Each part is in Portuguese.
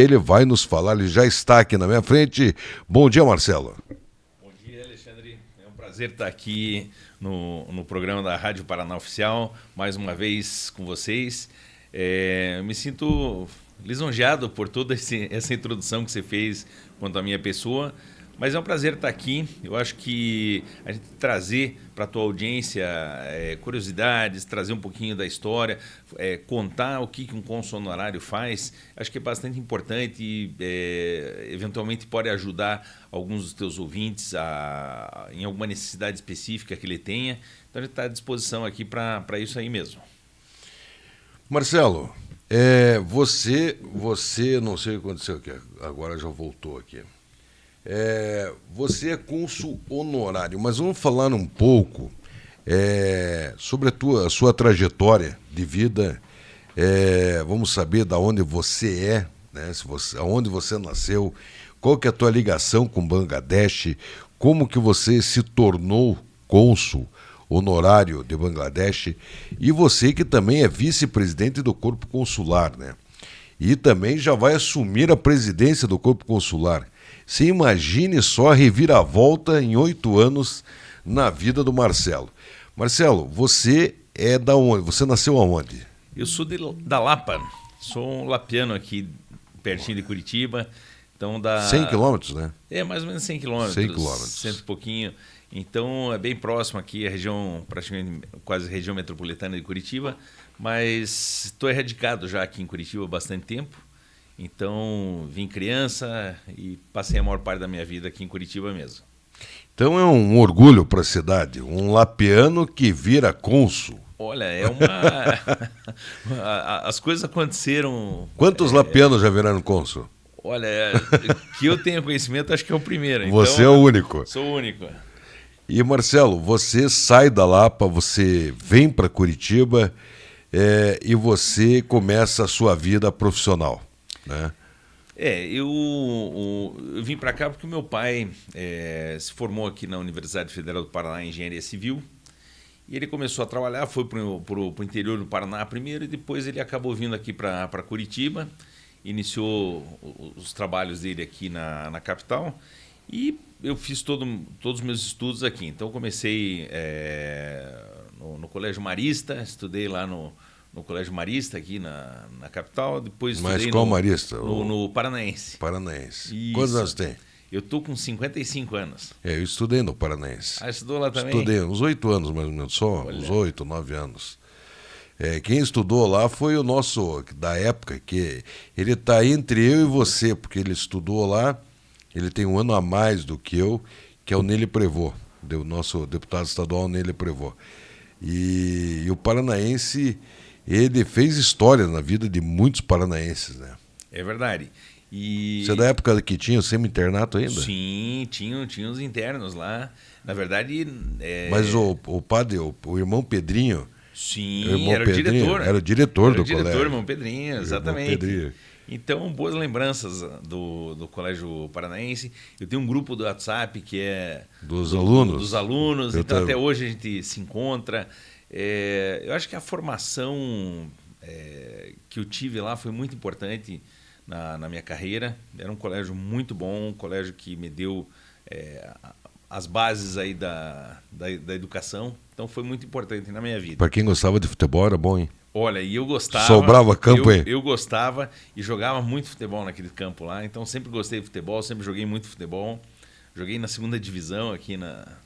Ele vai nos falar, ele já está aqui na minha frente. Bom dia, Marcelo. Bom dia, Alexandre. É um prazer estar aqui no programa da Rádio Paraná Oficial, mais uma vez com vocês. Eu me sinto lisonjeado por toda essa introdução que você fez quanto à minha pessoa, mas é um prazer estar aqui. Eu acho que a gente trazer para a tua audiência curiosidades, trazer um pouquinho da história, contar o que um cônsul honorário faz, acho que é bastante importante e eventualmente pode ajudar alguns dos teus ouvintes em alguma necessidade específica que ele tenha. Então a gente está à disposição aqui para isso aí mesmo. Marcelo, você, não sei o que aconteceu aqui, agora já voltou aqui. Você é cônsul honorário, mas vamos falar um pouco sobre a sua trajetória de vida. Vamos saber de onde você é, né? Onde você nasceu, qual que é a tua ligação com Bangladesh, como que você se tornou cônsul honorário de Bangladesh, e você que também é vice-presidente do Corpo Consular, né? E também já vai assumir a presidência do Corpo Consular. Você imagine só a reviravolta em 8 anos na vida do Marcelo. Marcelo, você é da onde? Você nasceu aonde? Eu sou da Lapa, sou um lapiano aqui, pertinho de Curitiba. Então 100 quilômetros, né? Mais ou menos 100 quilômetros. 100 quilômetros. Cento e pouquinho. Então é bem próximo aqui, a região, praticamente quase região metropolitana de Curitiba, mas estou erradicado já aqui em Curitiba há bastante tempo. Então, vim criança e passei a maior parte da minha vida aqui em Curitiba mesmo. Então é um orgulho para a cidade, um lapiano que vira cônsul. Olha, as coisas aconteceram... Quantos lapianos já viraram cônsul? Olha, que eu tenho conhecimento, acho que é o primeiro. Você então, é o único. Sou o único. E Marcelo, você sai da Lapa, você vem para Curitiba e você começa a sua vida profissional, né? Eu vim para cá porque o meu pai se formou aqui na Universidade Federal do Paraná em Engenharia Civil. E ele começou a trabalhar, foi para o interior do Paraná primeiro e depois ele acabou vindo aqui para Curitiba. Iniciou os trabalhos dele aqui na capital e eu fiz todos os meus estudos aqui. Então eu comecei no Colégio Marista, estudei lá no Colégio Marista aqui na capital, depois estudei Mas qual Marista? No Paranaense. Paranaense. Isso. Quantos anos tem? Eu estou com 55 anos. Eu estudei no Paranaense. Estudou lá também? Estudei uns 8 anos mais ou menos, só uns 8, 9 anos. Quem estudou lá foi o nosso, da época, que ele está entre eu e você, porque ele estudou lá, ele tem um ano a mais do que eu, que é o Nele Prevot, o nosso deputado estadual Nele Prevot. E o Paranaense, ele fez história na vida de muitos paranaenses, né? É verdade. Você é da época que tinha o semi-internato ainda? Sim, tinha os internos lá. Na verdade... Mas o padre, o irmão Pedrinho... Sim, era o diretor. Era o diretor do colégio. Era o diretor, irmão Pedrinho, exatamente. Irmão Pedrinho. Então, boas lembranças do Colégio Paranaense. Eu tenho um grupo do WhatsApp que é... Dos alunos? Dos alunos. Então, até hoje a gente se encontra. Eu acho que a formação que eu tive lá foi muito importante na minha carreira. Era um colégio muito bom, um colégio que me deu as bases aí da educação. Então foi muito importante na minha vida. Para quem gostava de futebol era bom, hein? Olha, e eu gostava... Sobrava campo, hein? Eu gostava e jogava muito futebol naquele campo lá. Então sempre gostei de futebol, sempre joguei muito futebol. Joguei na segunda divisão aqui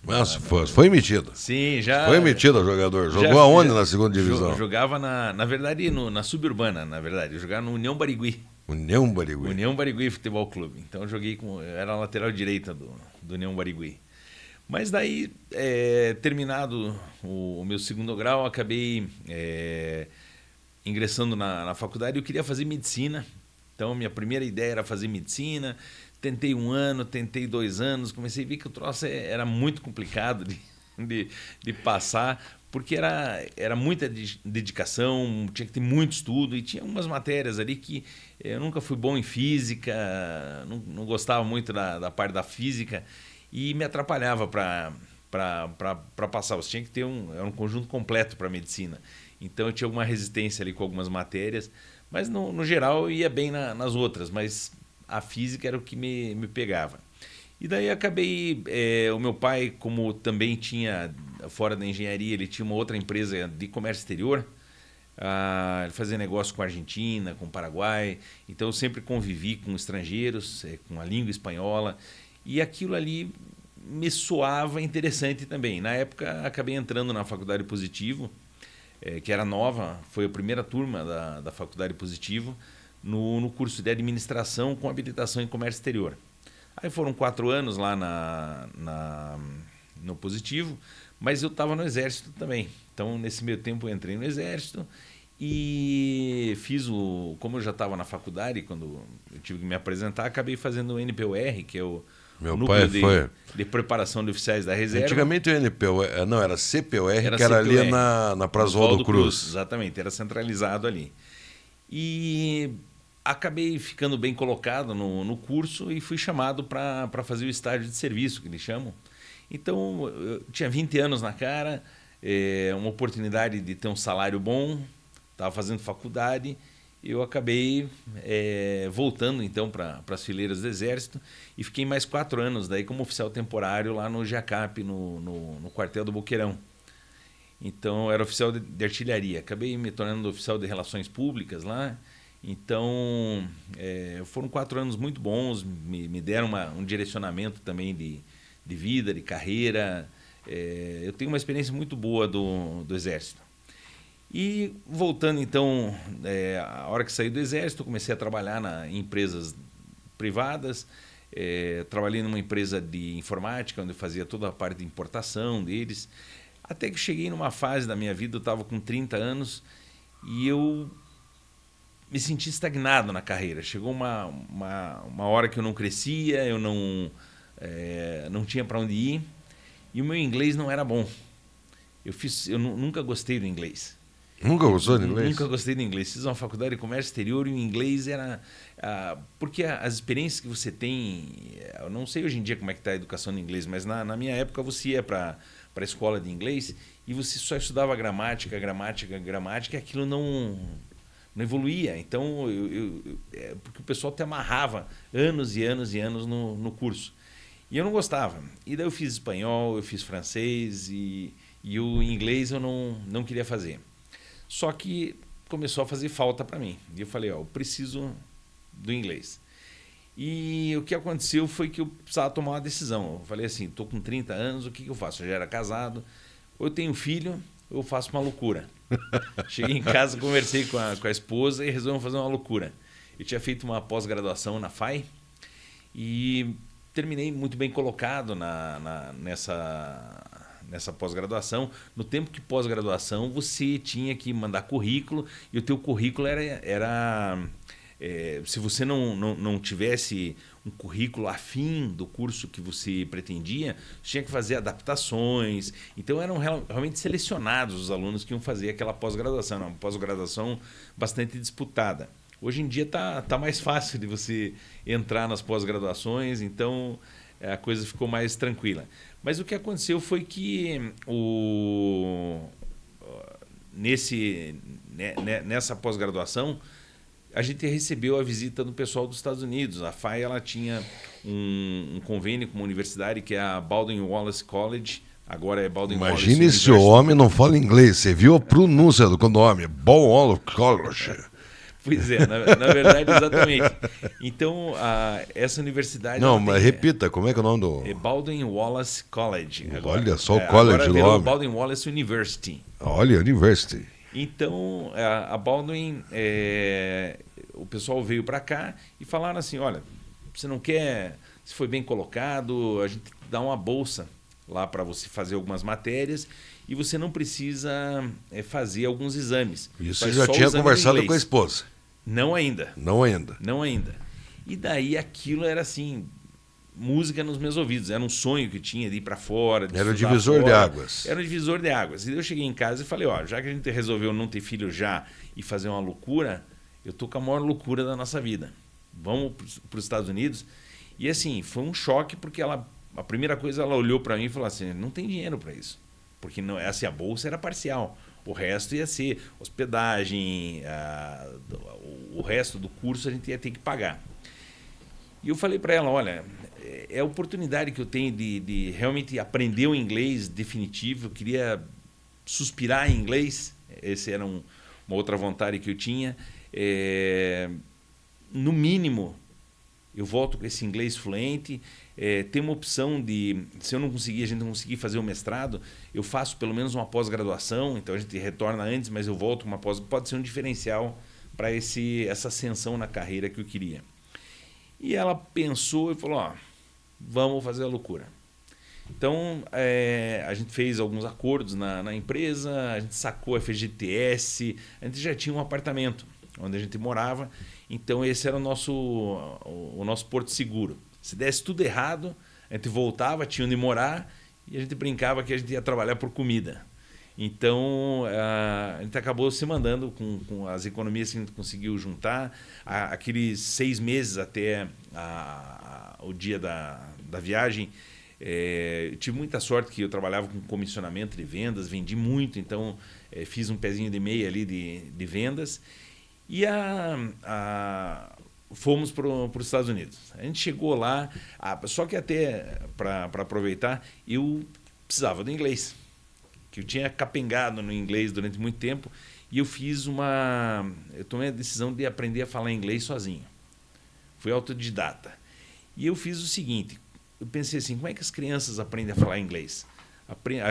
Nossa, foi metido. Sim, já... Foi metido o jogador. Jogou aonde na segunda divisão? Jogava, na verdade, na suburbana, na verdade. Eu jogava no União Barigui. União Barigui. União Barigui Futebol Clube. Então eu joguei era a lateral direita do União Barigui. Mas daí, terminado o meu segundo grau, acabei ingressando na faculdade. Eu queria fazer medicina. Então minha primeira ideia era fazer medicina. Tentei 1 ano, tentei 2 anos. Comecei a ver que o troço era muito complicado de passar, porque era muita dedicação, tinha que ter muito estudo, e tinha algumas matérias ali que eu nunca fui bom em física, não gostava muito da parte da física, e me atrapalhava para passar. Você tinha que ter era um conjunto completo para medicina. Então eu tinha alguma resistência ali com algumas matérias, Mas, no geral, eu ia bem nas outras, mas a física era o que me pegava. E daí acabei... o meu pai, como também tinha, fora da engenharia, ele tinha uma outra empresa de comércio exterior. Ele fazia negócio com a Argentina, com o Paraguai. Então, eu sempre convivi com estrangeiros, com a língua espanhola. E aquilo ali me soava interessante também. Na época, acabei entrando na Faculdade Positivo, que era nova, foi a primeira turma da Faculdade Positivo, no curso de administração com habilitação em comércio exterior. Aí foram 4 anos lá no Positivo, mas eu estava no Exército também. Então, nesse meio tempo, eu entrei no Exército e fiz como eu já estava na faculdade, quando eu tive que me apresentar, acabei fazendo o NPOR, que é o Meu pai foi de preparação de oficiais da reserva. Antigamente o NPOR, não, era CPOR, era que era CPOR, ali na Praça Oswaldo Cruz. Exatamente, era centralizado ali. E acabei ficando bem colocado no curso e fui chamado para fazer o estágio de serviço, que eles chamam. Então, eu tinha 20 anos na cara, uma oportunidade de ter um salário bom, estava fazendo faculdade. Eu acabei voltando então para as fileiras do Exército e fiquei mais 4 anos daí como oficial temporário lá no JACAP, no quartel do Boqueirão. Então, eu era oficial de artilharia. Acabei me tornando oficial de relações públicas lá. Então, foram 4 anos muito bons, me deram um direcionamento também de vida, de carreira. Eu tenho uma experiência muito boa do Exército. E voltando então, a hora que saí do Exército, comecei a trabalhar em empresas privadas. Trabalhei numa empresa de informática, onde eu fazia toda a parte de importação deles. Até que cheguei numa fase da minha vida, eu estava com 30 anos e eu me senti estagnado na carreira. Chegou uma hora que eu não crescia, eu não tinha para onde ir e o meu inglês não era bom. Eu nunca gostei do inglês. Nunca gostou de inglês? Nunca gostei de inglês. Fiz uma faculdade de comércio exterior e o inglês era... porque as experiências que você tem... Eu não sei hoje em dia como é que está a educação de inglês, mas na minha época você ia para a escola de inglês e você só estudava gramática, e aquilo não evoluía. Então, porque o pessoal te amarrava anos e anos e anos no curso. E eu não gostava. E daí eu fiz espanhol, eu fiz francês e o inglês eu não queria fazer. Só que começou a fazer falta para mim. E eu falei, eu preciso do inglês. E o que aconteceu foi que eu precisava tomar uma decisão. Eu falei assim, estou com 30 anos, o que eu faço? Eu já era casado, ou eu tenho filho, ou eu faço uma loucura. Cheguei em casa, conversei com a esposa e resolvemos fazer uma loucura. Eu tinha feito uma pós-graduação na FAI e terminei muito bem colocado nessa pós-graduação. No tempo que pós-graduação você tinha que mandar currículo e o teu currículo era se você não tivesse um currículo afim do curso que você pretendia, você tinha que fazer adaptações. Então eram realmente selecionados os alunos que iam fazer aquela pós-graduação, uma pós-graduação bastante disputada. Hoje em dia tá mais fácil de você entrar nas pós-graduações, então a coisa ficou mais tranquila. Mas o que aconteceu foi que nessa pós-graduação a gente recebeu a visita do pessoal dos Estados Unidos. A FAI ela tinha um convênio com uma universidade que é a Baldwin Wallace College. Agora é Baldwin Wallace University. Imagine se o homem não fala inglês. Você viu a pronúncia do nome? Baldwin Wallace College. Pois é, na verdade, exatamente. Então, essa universidade... Não, mas repita, como é que é o nome do... É Baldwin Wallace College. Agora, olha só o college do homem. Baldwin Wallace University. Olha, University. Então, a Baldwin, o pessoal veio para cá e falaram assim, olha, você não quer, se foi bem colocado, a gente dá uma bolsa lá para você fazer algumas matérias e você não precisa fazer alguns exames. Isso você já tinha conversado com a esposa? Não ainda. Não ainda. Não ainda. E daí aquilo era assim, música nos meus ouvidos. Era um sonho que eu tinha de ir para fora. Era o divisor de águas. Era o divisor de águas. E eu cheguei em casa e falei, já que a gente resolveu não ter filho já e fazer uma loucura, eu tô com a maior loucura da nossa vida. Vamos para os Estados Unidos. E assim, foi um choque porque a primeira coisa ela olhou para mim e falou assim, não tem dinheiro para isso. Porque não, assim, a bolsa era parcial. O resto ia ser hospedagem, o resto do curso a gente ia ter que pagar. E eu falei para ela, olha, é a oportunidade que eu tenho de realmente aprender o inglês definitivo. Eu queria suspirar em inglês. Essa era uma outra vontade que eu tinha. No mínimo, eu volto com esse inglês fluente. Tem uma opção de, se eu não conseguir, a gente não conseguir fazer o mestrado, eu faço pelo menos uma pós-graduação. Então a gente retorna antes, mas eu volto com uma pós. Pode ser um diferencial para essa ascensão na carreira que eu queria. E ela pensou e falou, vamos fazer a loucura. Então, a gente fez alguns acordos na empresa, a gente sacou a FGTS, a gente já tinha um apartamento onde a gente morava, então esse era o nosso porto seguro. Se desse tudo errado, a gente voltava, tinha onde morar, e a gente brincava que a gente ia trabalhar por comida. Então, a gente acabou se mandando com as economias que a gente conseguiu juntar. Aqueles 6 meses até o dia da viagem, eu tive muita sorte que eu trabalhava com comissionamento de vendas, vendi muito, então fiz um pezinho de meia ali de vendas. E fomos para os Estados Unidos. A gente chegou lá, só que até para aproveitar, eu precisava do inglês, que eu tinha capengado no inglês durante muito tempo, e eu tomei a decisão de aprender a falar inglês sozinho. Fui autodidata. E eu fiz o seguinte, eu pensei assim, como é que as crianças aprendem a falar inglês?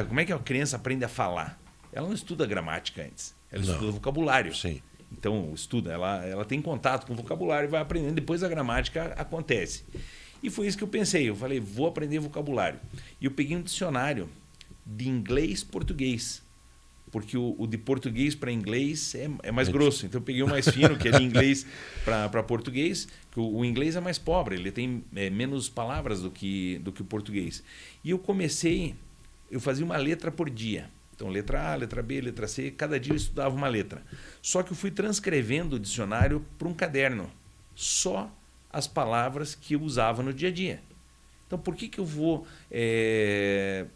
Como é que a criança aprende a falar? Ela não estuda gramática antes, ela estuda vocabulário. Sim. Então, ela tem contato com o vocabulário e vai aprendendo, depois a gramática acontece. E foi isso que eu pensei, eu falei, vou aprender vocabulário. E eu peguei um dicionário de inglês-português, porque o de português para inglês é mais grosso. Então eu peguei o mais fino, que é de inglês para português, que o inglês é mais pobre, ele tem menos palavras do que o português. E eu fazia uma letra por dia. Então, letra A, letra B, letra C, cada dia eu estudava uma letra. Só que eu fui transcrevendo o dicionário para um caderno, só as palavras que eu usava no dia a dia. Então, por que eu vou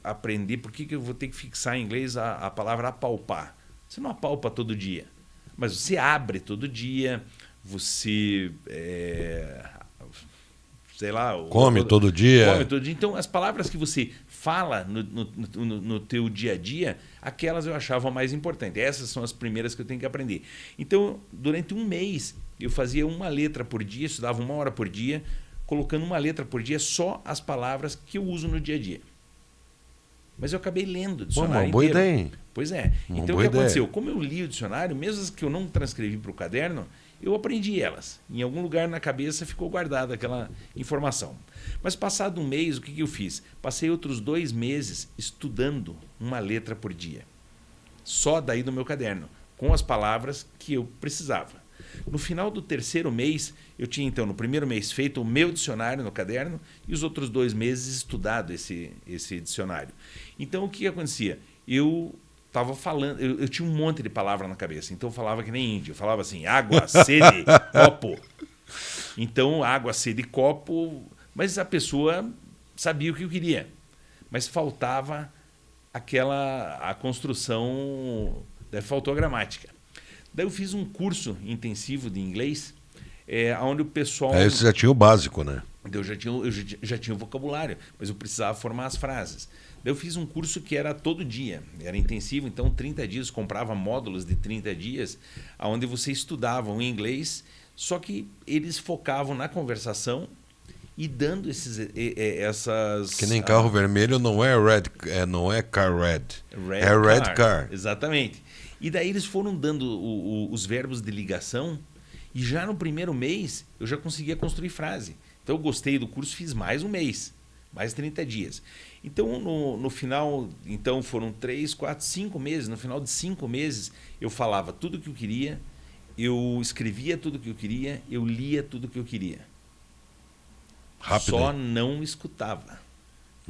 aprender, por que eu vou ter que fixar em inglês a palavra apalpar? Você não apalpa todo dia, mas você abre todo dia, você, sei lá... Come todo dia. Come todo dia. Então, as palavras que você fala no teu dia a dia, aquelas eu achava mais importante. Essas são as primeiras que eu tenho que aprender. Então, durante um mês, eu fazia uma letra por dia, estudava 1 hora por dia, colocando uma letra por dia, só as palavras que eu uso no dia a dia. Mas eu acabei lendo o dicionário uma boa inteiro. ideia, hein? Pois é. Então, o que aconteceu? Como eu li o dicionário, mesmo as que eu não transcrevi para o caderno, eu aprendi elas. Em algum lugar na cabeça ficou guardada aquela informação. Mas passado um mês, o que eu fiz? Passei outros 2 meses estudando uma letra por dia. Só daí do meu caderno, com as palavras que eu precisava. No final do 3º mês, eu tinha, então, no primeiro mês, feito o meu dicionário no caderno e os outros 2 meses estudado esse dicionário. Então, o que acontecia? Eu estava falando, eu tinha um monte de palavra na cabeça, então eu falava que nem índio. Eu falava assim, água, sede, copo. Então, água, sede, copo, mas a pessoa sabia o que eu queria. Mas faltava a construção, faltou a gramática. Daí eu fiz um curso intensivo de inglês, onde o pessoal... Aí você já tinha o básico, né? Eu já tinha o vocabulário, mas eu precisava formar as frases. Daí eu fiz um curso que era todo dia, era intensivo, então 30 dias, comprava módulos de 30 dias, onde você estudava o inglês, só que eles focavam na conversação e dando essas... Que nem carro vermelho não é não é car red. É red car. Exatamente. E daí eles foram dando os verbos de ligação e já no primeiro mês eu já conseguia construir frase. Então eu gostei do curso, fiz mais um mês, mais 30 dias. Então no final, então foram 3, 4, 5 meses. No final de 5 meses eu falava tudo o que eu queria, eu escrevia tudo o que eu queria, eu lia tudo o que eu queria. Rápido, Só hein? não escutava.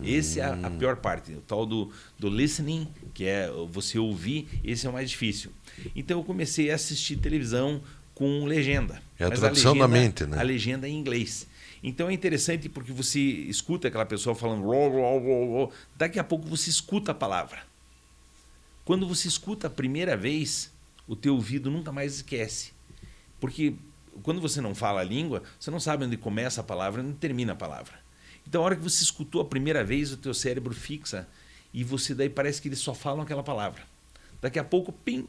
Esse é a pior parte, o tal do listening, que é você ouvir, esse é o mais difícil. Então eu comecei a assistir televisão com legenda. É a tradução da mente, né? A legenda em inglês. Então é interessante porque você escuta aquela pessoa falando, daqui a pouco você escuta a palavra. Quando você escuta a primeira vez, o teu ouvido nunca mais esquece. Porque quando você não fala a língua, você não sabe onde começa a palavra e onde termina a palavra. Então, a hora que você escutou a primeira vez, o teu cérebro fixa e você daí parece que eles só falam aquela palavra. Daqui a pouco, pim,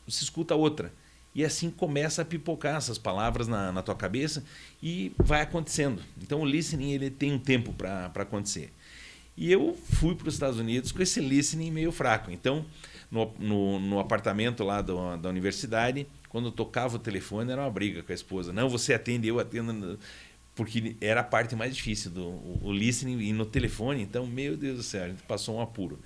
você escuta outra. E assim começa a pipocar essas palavras na tua cabeça e vai acontecendo. Então, o listening ele tem um tempo para acontecer. E eu fui para os Estados Unidos com esse listening meio fraco. Então, no apartamento lá da universidade, quando eu tocava o telefone, era uma briga com a esposa. Não, você atende, eu atendo. Porque era a parte mais difícil o listening e no telefone. Então, meu Deus do céu, a gente passou um apuro.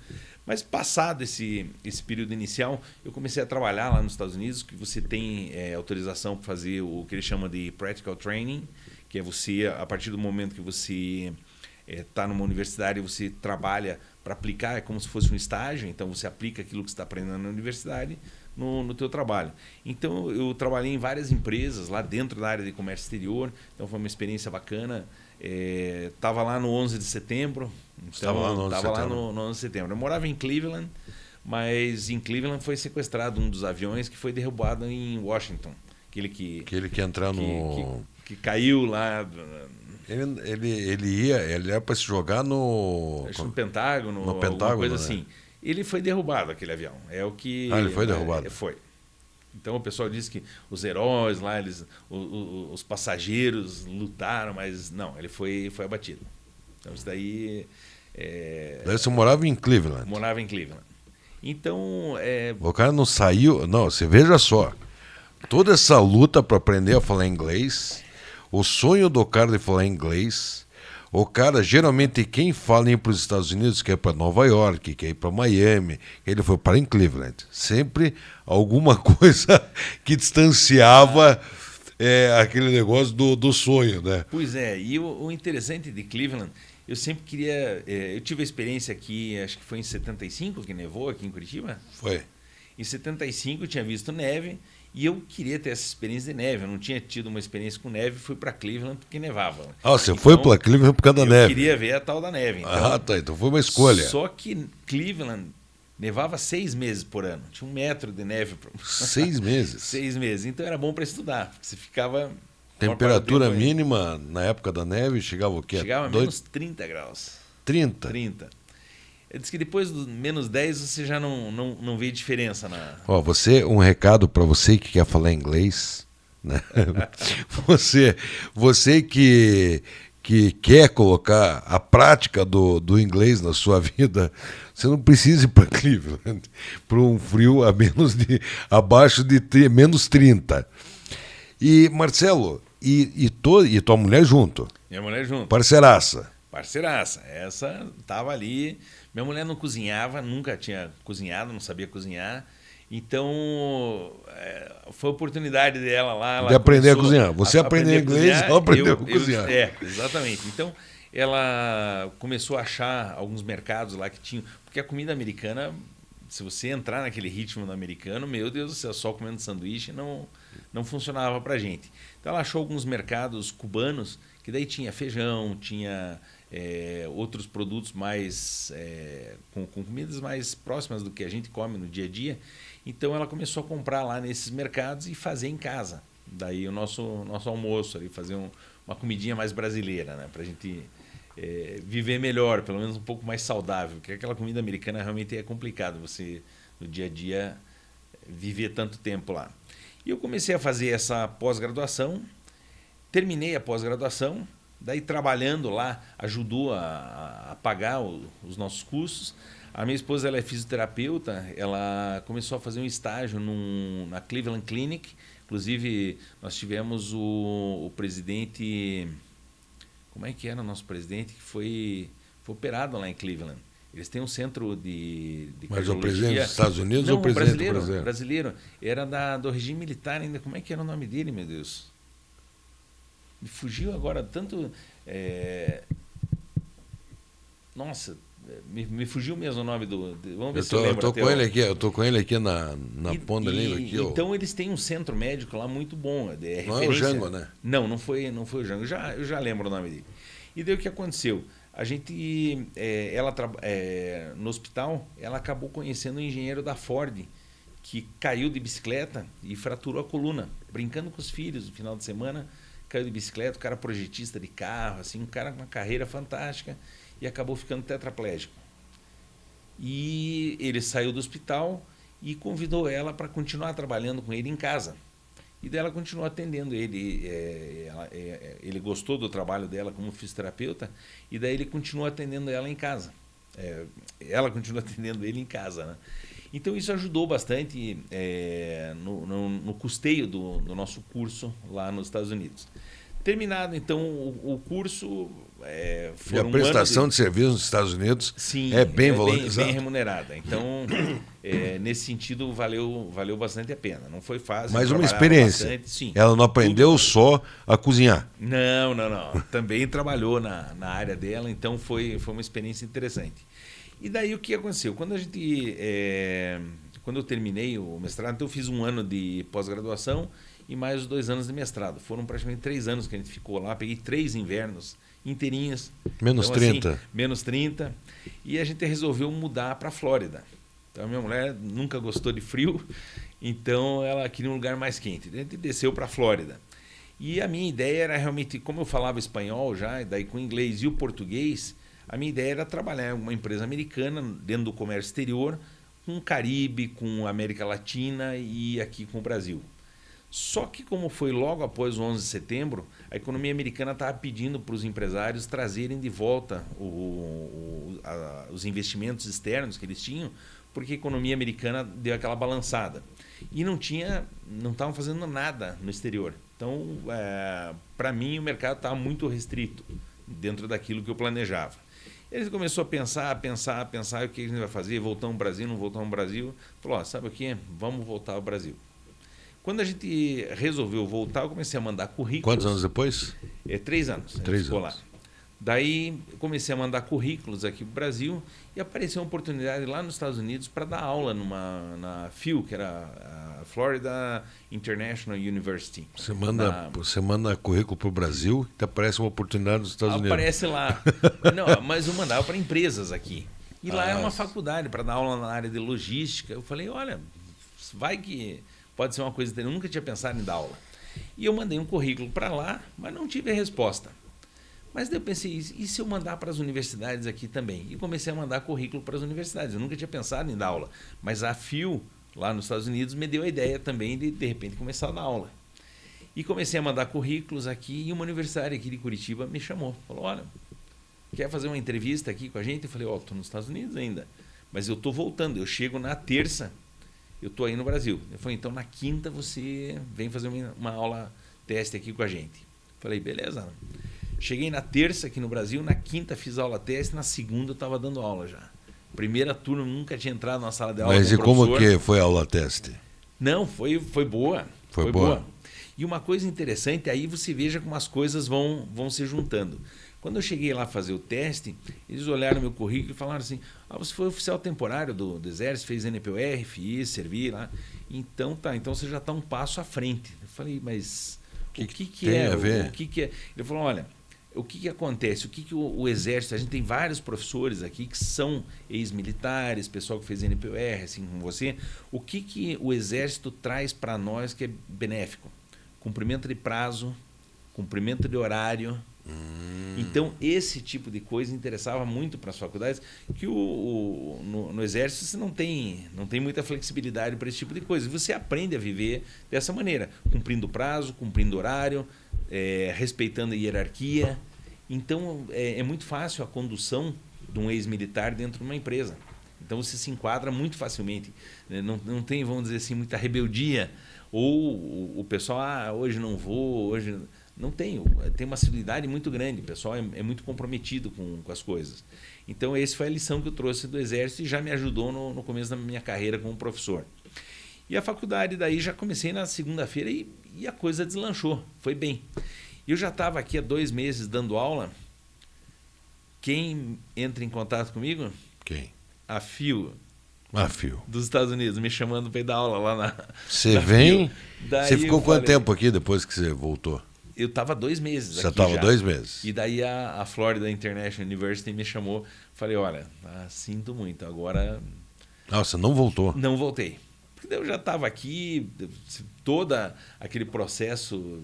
Mas passado esse período inicial, eu comecei a trabalhar lá nos Estados Unidos, que você tem autorização para fazer o que eles chamam de practical training, que é você, a partir do momento que você está numa universidade, você trabalha para aplicar, é como se fosse um estágio, então você aplica aquilo que você está aprendendo na universidade no teu trabalho. Então, eu trabalhei em várias empresas lá dentro da área de comércio exterior, então foi uma experiência bacana. Estava lá no 11 de setembro. Estava lá no 11 de setembro. Eu morava em Cleveland, mas em Cleveland foi sequestrado um dos aviões que foi derrubado em Washington. Aquele que entrar no... Que caiu lá... Ele era para se jogar no... Acho no Pentágono, no Pentágono, coisa né? assim. Ele foi derrubado, aquele avião. É o que... ele foi derrubado? Foi. Então o pessoal diz que os heróis lá, os passageiros lutaram, mas não, ele foi abatido. Então isso daí... Daí você morava em Cleveland? Morava em Cleveland. Então... O cara não saiu... Não, você veja só. Toda essa luta para aprender a falar inglês, o sonho do cara de falar inglês, o cara, geralmente, quem fala em ir para os Estados Unidos, quer ir para Nova York, quer ir para Miami, ele foi para em Cleveland. Sempre alguma coisa que distanciava aquele negócio do sonho, né? Pois é, e o interessante de Cleveland, eu sempre queria... eu tive a experiência aqui, acho que foi em 75 que nevou aqui em Curitiba. Foi. Em 75 eu tinha visto neve e eu queria ter essa experiência de neve. Eu não tinha tido uma experiência com neve, fui para Cleveland porque nevava. Você então, foi para Cleveland por causa da neve? Eu queria ver a tal da neve. Então, tá, então foi uma escolha. Só que Cleveland nevava 6 meses por ano. Tinha 1 metro de neve. 6 meses? 6 meses. Então era bom para estudar, porque você ficava... Temperatura mínima na época da neve chegava o quê? Chegava a menos 30 graus. 30? 30. Eu disse que depois do menos 10 você já não vê diferença na... Um recado para você que quer falar inglês, né? você que quer colocar a prática do inglês na sua vida, você não precisa ir para Cleveland, para um frio abaixo de menos 30. E, Marcelo, e tua mulher junto? Minha mulher junto. Parceiraça. Parceiraça. Essa estava ali... Minha mulher não cozinhava, nunca tinha cozinhado, não sabia cozinhar. Então, foi a oportunidade dela lá. Ela de aprender a cozinhar. Você aprendeu inglês, ela aprendeu a cozinhar. Exatamente. Então, ela começou a achar alguns mercados lá que tinham... Porque a comida americana, se você entrar naquele ritmo do americano, meu Deus do céu, só comendo sanduíche não funcionava pra gente. Então, ela achou alguns mercados cubanos, que daí tinha feijão, tinha... outros produtos mais com comidas mais próximas do que a gente come no dia a dia. Então ela começou a comprar lá nesses mercados e fazer em casa. Daí o nosso almoço ali, fazer uma comidinha mais brasileira, né, para a gente viver melhor, pelo menos um pouco mais saudável, porque aquela comida americana realmente é complicado você no dia a dia viver tanto tempo lá. E eu comecei a fazer essa pós-graduação, terminei a pós-graduação. Daí, trabalhando lá, ajudou a pagar os nossos custos. A minha esposa, ela é fisioterapeuta, ela começou a fazer um estágio na Cleveland Clinic. Inclusive, nós tivemos o presidente... Como é que era o nosso presidente? Que foi operado lá em Cleveland. Eles têm um centro de Mas cardiologia. o presidente dos Estados Unidos ou o presidente brasileiro. Era do regime militar ainda. Como é que era o nome dele, meu Deus? Me fugiu agora tanto... Nossa, me fugiu mesmo o nome do... Vamos ver se eu lembro. Eu tô com ele aqui na ponta da língua. Então eles têm um centro médico lá muito bom. Não é o Jango, né? Não foi o Jango. Eu já lembro o nome dele. E daí o que aconteceu? A gente, no hospital, ela acabou conhecendo um engenheiro da Ford, que caiu de bicicleta e fraturou a coluna, brincando com os filhos no final de semana, caiu de bicicleta, o cara projetista de carro, assim, um cara com uma carreira fantástica, e acabou ficando tetraplégico. E ele saiu do hospital e convidou ela para continuar trabalhando com ele em casa. E daí ela continuou atendendo ele. Ele gostou do trabalho dela como fisioterapeuta, e daí ele continuou atendendo ela em casa. Ela continua atendendo ele em casa, né? Então isso ajudou bastante no custeio do nosso curso lá nos Estados Unidos. Terminado, então, o curso... e a prestação de serviço nos Estados Unidos, sim, é bem valorizada. Bem remunerada. Então, nesse sentido, valeu bastante a pena. Não foi fácil. Mas uma experiência. Bastante, sim. Ela não aprendeu só a cozinhar. Não. Também trabalhou na área dela, então foi uma experiência interessante. E daí o que aconteceu? Quando eu terminei o mestrado, então eu fiz 1 ano de pós-graduação e mais 2 anos de mestrado. Foram praticamente 3 anos que a gente ficou lá. Peguei 3 invernos inteirinhos. Menos então, 30. Assim, menos 30. E a gente resolveu mudar para a Flórida. Então, a minha mulher nunca gostou de frio, então ela queria um lugar mais quente. A gente desceu para a Flórida. E a minha ideia era realmente, como eu falava espanhol já, e daí com o inglês e o português, a minha ideia era trabalhar em uma empresa americana, dentro do comércio exterior, com o Caribe, com a América Latina e aqui com o Brasil. Só que, como foi logo após o 11 de setembro, a economia americana estava pedindo para os empresários trazerem de volta os investimentos externos que eles tinham, porque a economia americana deu aquela balançada. E não estavam fazendo nada no exterior. Então, para mim, o mercado estava muito restrito dentro daquilo que eu planejava. Ele começou a pensar o que a gente vai fazer, voltar ao Brasil, não voltar ao Brasil. Falou, sabe o quê? Vamos voltar ao Brasil. Quando a gente resolveu voltar, eu comecei a mandar currículos. Quantos anos depois? 3 anos. 3 anos. Lá. Daí, comecei a mandar currículos aqui para o Brasil e apareceu uma oportunidade lá nos Estados Unidos para dar aula na FIU, que era a Florida International University. Você manda currículo para o Brasil e aparece uma oportunidade nos Estados Unidos. Aparece lá. Não, mas eu mandava para empresas aqui. E lá é uma faculdade para dar aula na área de logística. Eu falei, olha, vai que pode ser uma coisa interessante. Eu nunca tinha pensado em dar aula. E eu mandei um currículo para lá, mas não tive a resposta. Mas daí eu pensei, e se eu mandar para as universidades aqui também? E comecei a mandar currículo para as universidades. Eu nunca tinha pensado em dar aula. Mas a FIU, lá nos Estados Unidos, me deu a ideia também de repente, começar a dar aula. E comecei a mandar currículos aqui e uma universidade aqui de Curitiba me chamou. Falou, olha, quer fazer uma entrevista aqui com a gente? Eu falei, estou nos Estados Unidos ainda. Mas eu estou voltando. Eu chego na terça, eu estou aí no Brasil. Eu falei, então na quinta você vem fazer uma aula teste aqui com a gente. Eu falei, beleza. Cheguei na terça aqui no Brasil, na quinta fiz aula teste, na segunda eu estava dando aula já. Primeira turma, nunca tinha entrado na sala de aula. Mas e como que foi a aula teste? Não, foi boa. Foi boa. E uma coisa interessante, aí você veja como as coisas vão se juntando. Quando eu cheguei lá fazer o teste, eles olharam meu currículo e falaram assim, você foi oficial temporário do Exército, fez NPOR, FI, servi lá. Então você já está um passo à frente. Eu falei, mas o que é? O que é? Ele falou, olha, o que acontece? O que o Exército... A gente tem vários professores aqui que são ex-militares, pessoal que fez NPOR, assim como você. O que o Exército traz para nós que é benéfico? Cumprimento de prazo, cumprimento de horário. Então, esse tipo de coisa interessava muito para as faculdades, que no Exército você não tem muita flexibilidade para esse tipo de coisa. Você aprende a viver dessa maneira, cumprindo prazo, cumprindo horário, respeitando a hierarquia. Então, é muito fácil a condução de um ex-militar dentro de uma empresa. Então, você se enquadra muito facilmente. Não tem, vamos dizer assim, muita rebeldia. Ou o pessoal, hoje não vou, hoje... Não tem uma civilidade muito grande, o pessoal é muito comprometido com as coisas. Então, essa foi a lição que eu trouxe do Exército e já me ajudou no começo da minha carreira como professor. E a faculdade, daí, já comecei na segunda-feira e a coisa deslanchou, foi bem. Eu já estava aqui há 2 meses dando aula. Quem entra em contato comigo? Quem? A FIU. A FIU. Dos Estados Unidos, me chamando para ir dar aula lá na Você vem? FIU. Você ficou quanto tempo aqui depois que você voltou? Eu estava 2 meses Você aqui estava já. 2 meses. E daí a Florida International University me chamou. Falei, olha, sinto muito, agora Ah, você não voltou. não voltei. Porque daí eu já estava aqui, todo aquele processo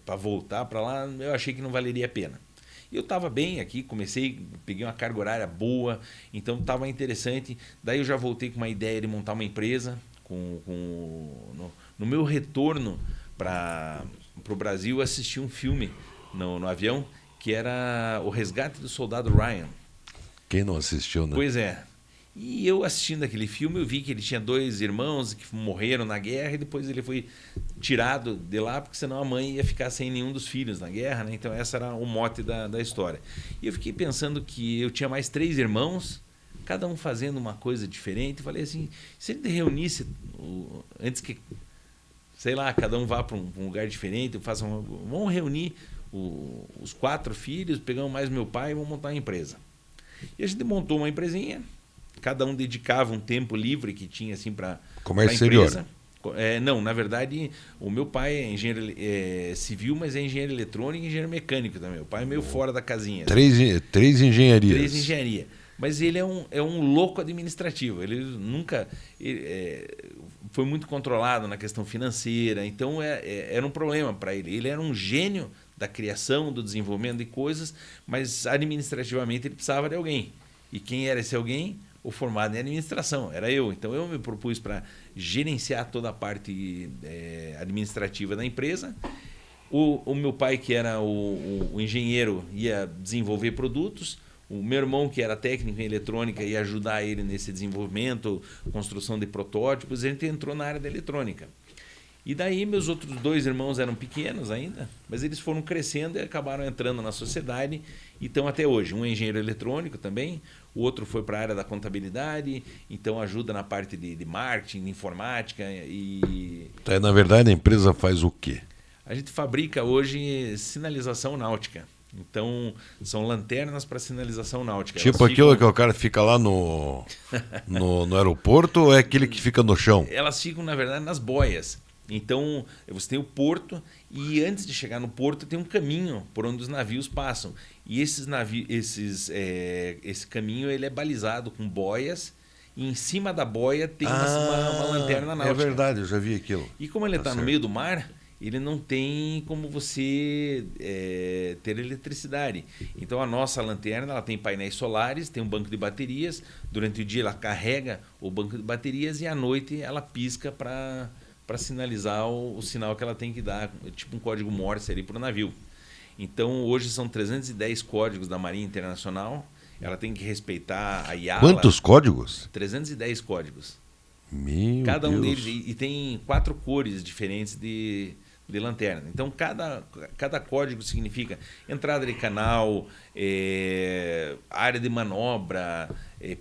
para voltar para lá, eu achei que não valeria a pena. E eu estava bem aqui, peguei uma carga horária boa, então estava interessante. Daí eu já voltei com uma ideia de montar uma empresa. No meu retorno para o Brasil, eu assisti um filme no avião, que era O Resgate do Soldado Ryan. Quem não assistiu, né? Pois é. E eu assistindo aquele filme, eu vi que ele tinha 2 irmãos que morreram na guerra e depois ele foi tirado de lá, porque senão a mãe ia ficar sem nenhum dos filhos na guerra, né? Então esse era o mote da história. E eu fiquei pensando que eu tinha mais 3 irmãos, cada um fazendo uma coisa diferente. Eu falei assim, se ele reunisse, antes que, sei lá, cada um vá para um lugar diferente, vamos reunir os 4 filhos, pegamos mais meu pai e vamos montar uma empresa. E a gente montou uma empresinha, cada um dedicava um tempo livre que tinha assim para Comércio exterior. Não, na verdade, o meu pai é engenheiro civil, mas é engenheiro eletrônico e engenheiro mecânico também. O pai é meio fora da casinha. 3 engenharias. 3 engenharia. Mas ele é um louco administrativo. Ele nunca foi muito controlado na questão financeira, então era um problema para ele. Ele era um gênio da criação, do desenvolvimento de coisas, mas administrativamente ele precisava de alguém. E quem era esse alguém? O formado em administração, era eu. Então eu me propus para gerenciar toda a parte administrativa da empresa. O meu pai, que era o engenheiro, ia desenvolver produtos. O meu irmão, que era técnico em eletrônica, ia ajudar ele nesse desenvolvimento, construção de protótipos. A gente entrou na área da eletrônica. E daí meus outros 2 irmãos eram pequenos ainda, mas eles foram crescendo e acabaram entrando na sociedade e estão até hoje. Um é engenheiro eletrônico também, o outro foi para a área da contabilidade, então ajuda na parte de marketing, de informática. Então, na verdade, a empresa faz o quê? A gente fabrica hoje sinalização náutica. Então, são lanternas para sinalização náutica. Tipo aquilo que o cara fica lá no aeroporto ou é aquele que fica no chão? Elas ficam, na verdade, nas boias. Então, você tem o porto e antes de chegar no porto tem um caminho por onde os navios passam. E esse caminho ele é balizado com boias e em cima da boia tem uma lanterna náutica. É verdade, eu já vi aquilo. E como ele está no meio do mar, ele não tem como você ter eletricidade. Então a nossa lanterna ela tem painéis solares, tem um banco de baterias. Durante o dia ela carrega o banco de baterias e à noite ela pisca para sinalizar o sinal que ela tem que dar, tipo um código Morse ali para o navio. Então hoje são 310 códigos da Marinha Internacional. Ela tem que respeitar a IALA. Quantos códigos? 310 códigos. Meu Cada um Deus. deles. E tem 4 cores diferentes de lanterna. Então, cada código significa entrada de canal, área de manobra,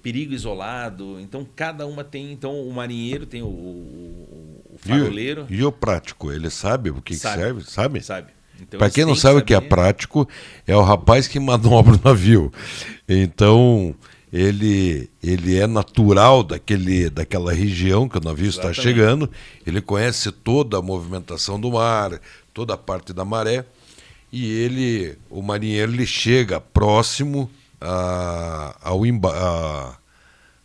perigo isolado. Então, cada uma tem... Então, o marinheiro tem o faroleiro. E o prático, ele sabe o que serve? Sabe? Sabe. Então, para quem não sabe o que é prático, é o rapaz que manobra o navio. Então... Ele é natural daquela região que o navio está chegando, ele conhece toda a movimentação do mar, toda a parte da maré, e o marinheiro ele chega próximo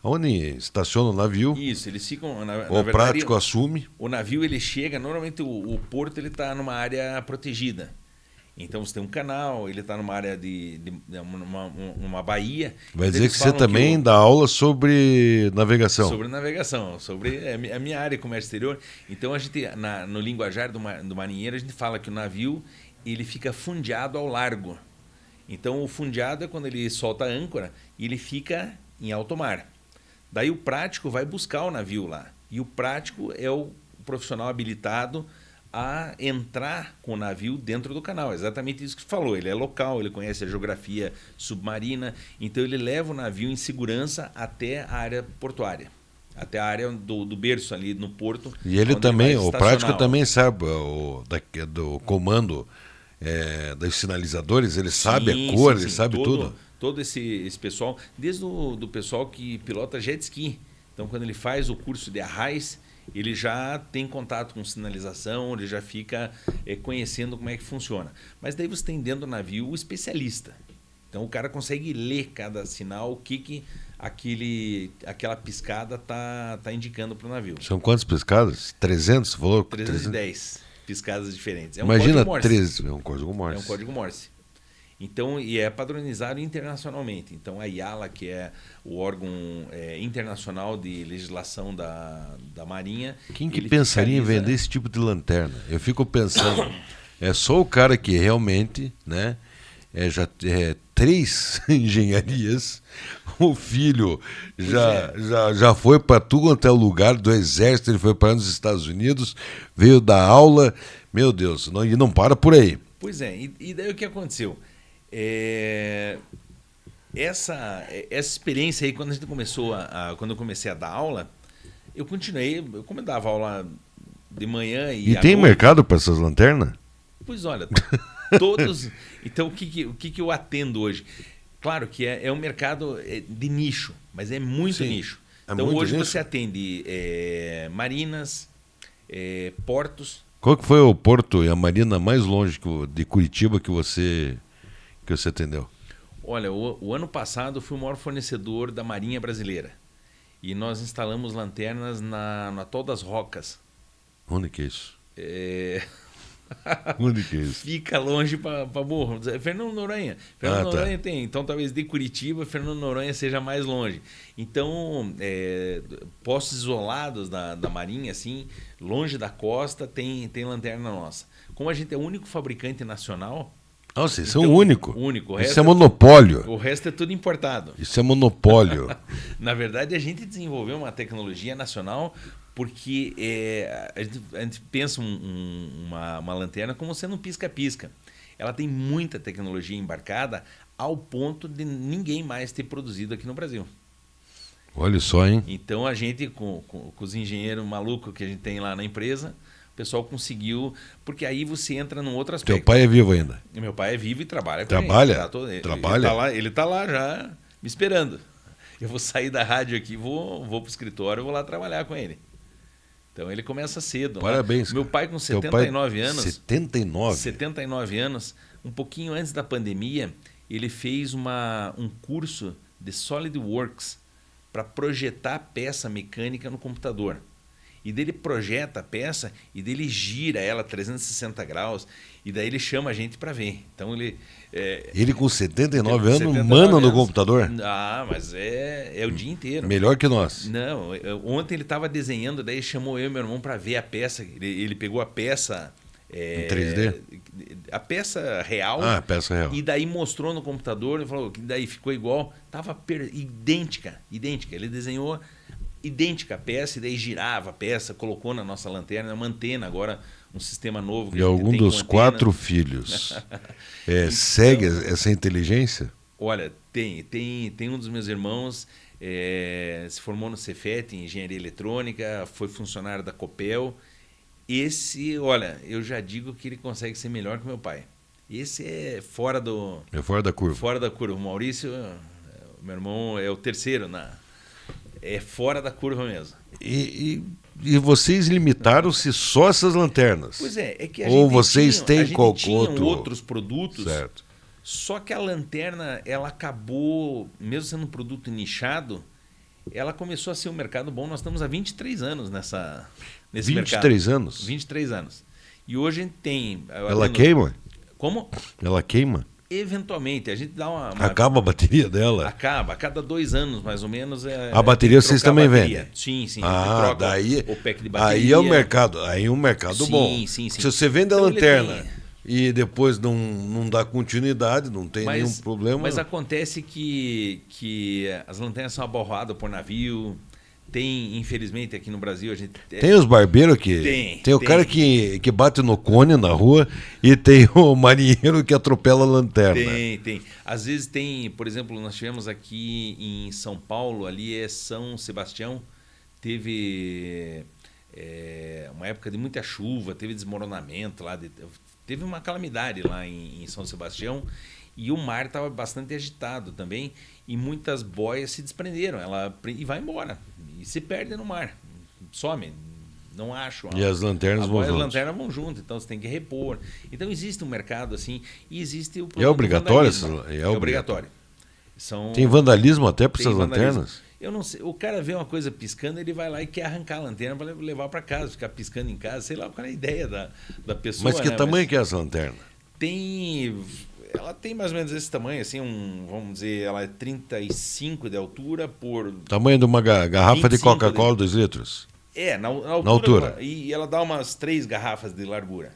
aonde estaciona o navio. Isso, eles ficam... Na verdade, prático assume. O navio ele chega, normalmente o porto ele está numa área protegida. Então você tem um canal, ele está numa área numa baía. Vai dizer que você também dá aula sobre navegação. Sobre navegação, sobre a minha área de comércio exterior. Então a gente, no linguajar do marinheiro, a gente fala que o navio ele fica fundeado ao largo. Então o fundeado é quando ele solta a âncora e ele fica em alto mar. Daí o prático vai buscar o navio lá. E o prático é o profissional habilitado a entrar com o navio dentro do canal. Exatamente isso que você falou. Ele é local, ele conhece a geografia submarina, então ele leva o navio em segurança até a área portuária, até a área do berço ali no porto. E ele também, o prático também sabe do comando dos sinalizadores, ele sabe a cor, ele sabe tudo. Todo esse pessoal, desde do pessoal que pilota jet ski. Então, quando ele faz o curso de arrais, ele já tem contato com sinalização, ele já fica conhecendo como é que funciona. Mas daí você tem dentro do navio o especialista. Então o cara consegue ler cada sinal, o que aquela piscada tá indicando para o navio. São quantas piscadas? 300? Você falou? 310 piscadas diferentes. É um Imagina código Morse. 13, é um código Morse. É um código Morse. Então, e é padronizado internacionalmente. Então, a IALA, que é o órgão internacional de legislação da Marinha... Quem que pensaria em vender esse tipo de lanterna? Eu fico pensando, é só o cara que realmente, né, já 3 engenharias, o filho já foi para tudo quanto é lugar do exército, ele foi para os Estados Unidos, veio dar aula, meu Deus, e não para por aí. Pois é, e daí o que aconteceu? Essa experiência aí, quando a gente começou quando eu comecei a dar aula, eu continuei, como eu dava aula de manhã e tem noite, mercado para essas lanternas? Pois olha, todos. Então o que eu atendo hoje? Claro que é um mercado de nicho, mas é muito nicho. Então muito hoje nicho. Você atende marinas, portos. Qual que foi o porto e a marina mais longe de Curitiba que você atendeu? Olha, o ano passado eu fui o maior fornecedor da Marinha Brasileira. E nós instalamos lanternas no Atol das Rocas. Onde que é isso? Onde que é isso? Fica longe para Morro. Fernando Noronha. Fernando Noronha tem. Então, talvez de Curitiba, Fernando Noronha seja mais longe. Então, postos isolados da Marinha, assim, longe da costa, tem lanterna nossa. Como a gente é o único fabricante nacional... Nossa, isso é o único. Isso é monopólio. O resto é tudo importado. Isso é monopólio. Na verdade, a gente desenvolveu uma tecnologia nacional porque a gente pensa uma lanterna como sendo um pisca-pisca. Ela tem muita tecnologia embarcada ao ponto de ninguém mais ter produzido aqui no Brasil. Olha só, hein? Então, a gente, com os engenheiros malucos que a gente tem lá na empresa... O pessoal conseguiu, porque aí você entra num outro aspecto. Teu pai é vivo ainda? Meu pai é vivo e trabalha com Trabalha? Ele. Trabalha? Ele tá lá já me esperando. Eu vou sair da rádio aqui, vou pro escritório e vou lá trabalhar com ele. Então ele começa cedo. Parabéns. Meu pai com 79 anos. 79? 79 anos, um pouquinho antes da pandemia, ele fez um curso de SolidWorks para projetar peça mecânica no computador. E daí ele projeta a peça e daí ele gira ela 360 graus e daí ele chama a gente para ver. Então ele... Ele com 79 anos manda no computador? Ah, mas é o dia inteiro. Melhor que nós. Não, ontem ele estava desenhando, daí chamou eu e meu irmão para ver a peça. Ele pegou a peça... em 3D? A peça real. Ah, a peça real. E daí mostrou no computador e falou que daí ficou igual. Estava idêntica. Ele desenhou... idêntica a peça, e daí girava a peça, colocou na nossa lanterna, uma antena agora, um sistema novo. E algum dos 4 filhos então, segue essa inteligência? Olha, tem um dos meus irmãos, se formou no Cefet, em engenharia eletrônica, foi funcionário da Copel. Esse, olha, eu já digo que ele consegue ser melhor que meu pai. Esse é fora da curva. Fora da curva. O Maurício, meu irmão, é o terceiro é fora da curva mesmo. E vocês limitaram-se só essas lanternas? Pois é que a Ou gente vocês têm qualquer outros produtos, certo. Só que a lanterna, ela acabou, mesmo sendo um produto nichado, ela começou a ser um mercado bom. Nós estamos há 23 anos nesse 23 mercado. 23 anos? 23 anos. E hoje a gente tem... Ela queima? Como? Ela queima? Eventualmente, a gente dá uma... Acaba a bateria dela? Acaba. A cada 2 anos, mais ou menos... a bateria vocês também vendem? Sim. Ah, daí... o pack de bateria. Aí é o mercado. Aí é um mercado bom. Sim. Se você vende a lanterna e depois não dá continuidade, não tem nenhum problema. Mas acontece que as lanternas são aborradas por navio... Tem, infelizmente, aqui no Brasil, a gente... Tem os barbeiros que... Tem o cara que bate no cone na rua e tem o marinheiro que atropela a lanterna. Tem. Às vezes tem, por exemplo, nós tivemos aqui em São Paulo, ali é São Sebastião, teve uma época de muita chuva, teve desmoronamento lá, teve uma calamidade lá em São Sebastião e o mar estava bastante agitado também e muitas boias se desprenderam e vai embora. E se perde no mar, some, não acham. E as lanternas vão junto. As lanternas vão junto, então você tem que repor. Então existe um mercado assim e existe o E é obrigatório? É obrigatório. Tem vandalismo até para essas vandalismo. lanternas? Eu não sei. O cara vê uma coisa piscando, ele vai lá e quer arrancar a lanterna para levar para casa, ficar piscando em casa. Sei lá qual é a ideia da pessoa. Mas que tamanho que é essa lanterna? Ela tem mais ou menos esse tamanho, assim, vamos dizer, ela é 35 de altura por... Tamanho de uma garrafa de Coca-Cola, 2 litros? Na altura. E ela dá umas 3 garrafas de largura.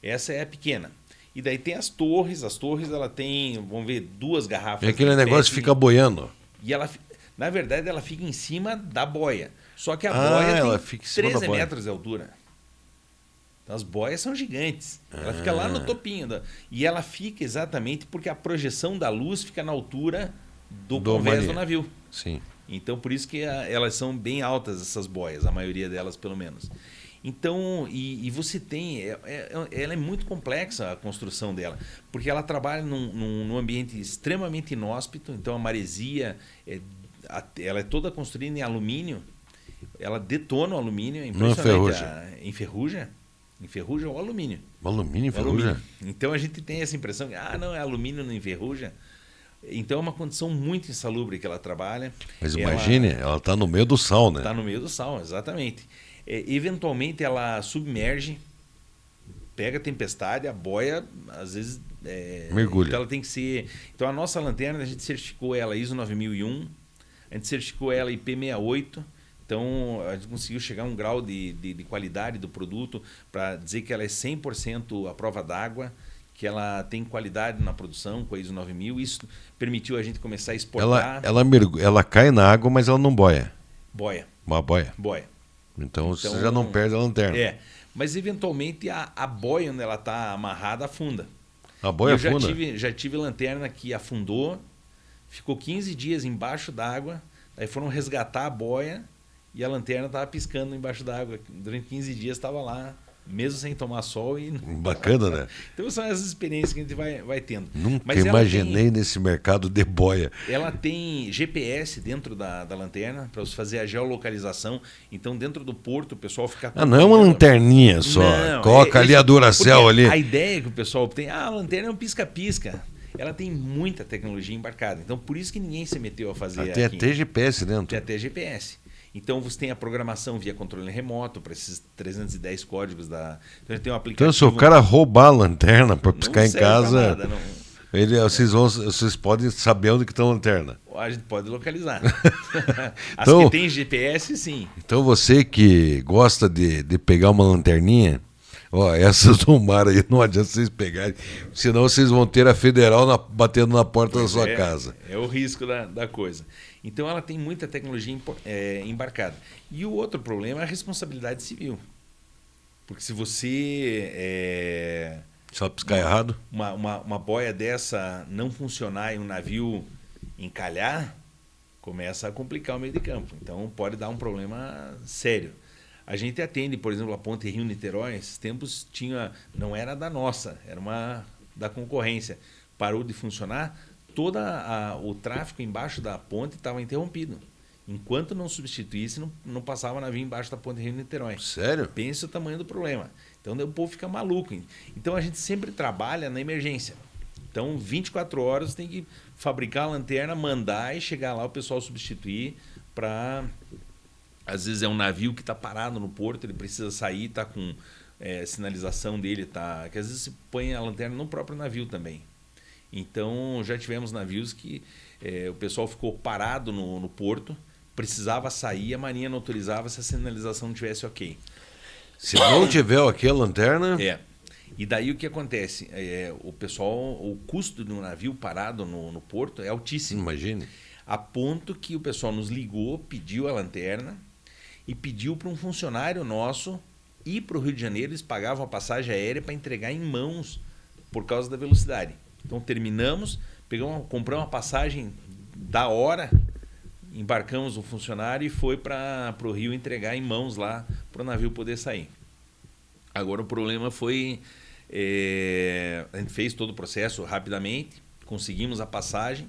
Essa é a pequena. E daí tem as torres ela tem, vamos ver, 2 garrafas. E aquele negócio fica boiando. E ela, na verdade, ela fica em cima da boia. Só que a boia tem 13 metros de altura. Então, as boias são gigantes. Ela fica lá no topinho. E ela fica exatamente porque a projeção da luz fica na altura do convés do navio. Sim. Então, por isso que elas são bem altas, essas boias, a maioria delas, pelo menos. Então, e você tem... ela é muito complexa, a construção dela, porque ela trabalha num ambiente extremamente inóspito. Então, a maresia, ela é toda construída em alumínio. Ela detona o alumínio, é impressionante. Enferruja. Enferruja ou alumínio. Alumínio enferruja? Então a gente tem essa impressão que, não, é alumínio, não enferruja. Então é uma condição muito insalubre que ela trabalha. Mas imagine, ela está no meio do sal, né? Está no meio do sal, exatamente. Eventualmente ela submerge, pega a tempestade, a boia, às vezes... mergulha. Então ela tem que ser... Então a nossa lanterna, a gente certificou ela ISO 9001, a gente certificou ela IP68. Então, a gente conseguiu chegar a um grau de qualidade do produto para dizer que ela é 100% à prova d'água, que ela tem qualidade na produção com a ISO 9000. Isso permitiu a gente começar a exportar. Ela cai na água, mas ela não boia. Boia. Uma boia? Boia. Então você já não perde a lanterna. Mas eventualmente a boia onde ela está amarrada afunda. A boia afunda? Já tive lanterna que afundou, ficou 15 dias embaixo d'água, aí foram resgatar a boia. E a lanterna estava piscando embaixo d'água. Durante 15 dias estava lá, mesmo sem tomar sol. Bacana, né? Então são essas experiências que a gente vai tendo. Nunca imaginei nesse mercado de boia. Ela tem GPS dentro da lanterna para você fazer a geolocalização. Então dentro do porto o pessoal fica... não é uma lanterninha só. Não, coloca ali a Duracell ali. A ideia que o pessoal tem, a lanterna é um pisca-pisca. Ela tem muita tecnologia embarcada. Então por isso que ninguém se meteu a fazer Tem até GPS dentro. Tem até GPS. Então você tem a programação via controle remoto para esses 310 códigos da. Então tem um aplicativo. Então se o cara roubar a lanterna para piscar em casa, nada, vocês podem saber onde que está a lanterna. A gente pode localizar. As então, que tem GPS, sim. Então você que gosta de pegar uma lanterninha, essas do mar aí não adianta vocês pegarem, senão vocês vão ter a federal batendo na porta da sua casa. É o risco da coisa. Então ela tem muita tecnologia embarcada. E o outro problema é a responsabilidade civil. Porque se você... só piscar errado? Uma boia dessa não funcionar e um navio encalhar, começa a complicar o meio de campo. Então pode dar um problema sério. A gente atende, por exemplo, a Ponte Rio-Niterói. Esses tempos não era da nossa, era da concorrência. Parou de funcionar. Todo o tráfego embaixo da ponte estava interrompido. Enquanto não substituísse, não passava navio embaixo da ponte Rio-Niterói. Sério? Pensa o tamanho do problema. Então o povo fica maluco. Então a gente sempre trabalha na emergência. Então 24 horas tem que fabricar a lanterna, mandar e chegar lá o pessoal substituir para... Às vezes é um navio que está parado no porto, ele precisa sair, está com sinalização dele, que às vezes se põe a lanterna no próprio navio também. Então, já tivemos navios que o pessoal ficou parado no porto, precisava sair, a marinha não autorizava se a sinalização não tivesse ok. Se não tiver ok a lanterna... E daí o que acontece? O custo de um navio parado no porto é altíssimo. Imagine. A ponto que o pessoal nos ligou, pediu a lanterna e pediu para um funcionário nosso ir para o Rio de Janeiro. Eles pagavam a passagem aérea para entregar em mãos por causa da velocidade. Então terminamos, compramos uma passagem da hora, embarcamos o funcionário e foi para o Rio entregar em mãos lá para o navio poder sair. Agora o problema foi, a gente fez todo o processo rapidamente, conseguimos a passagem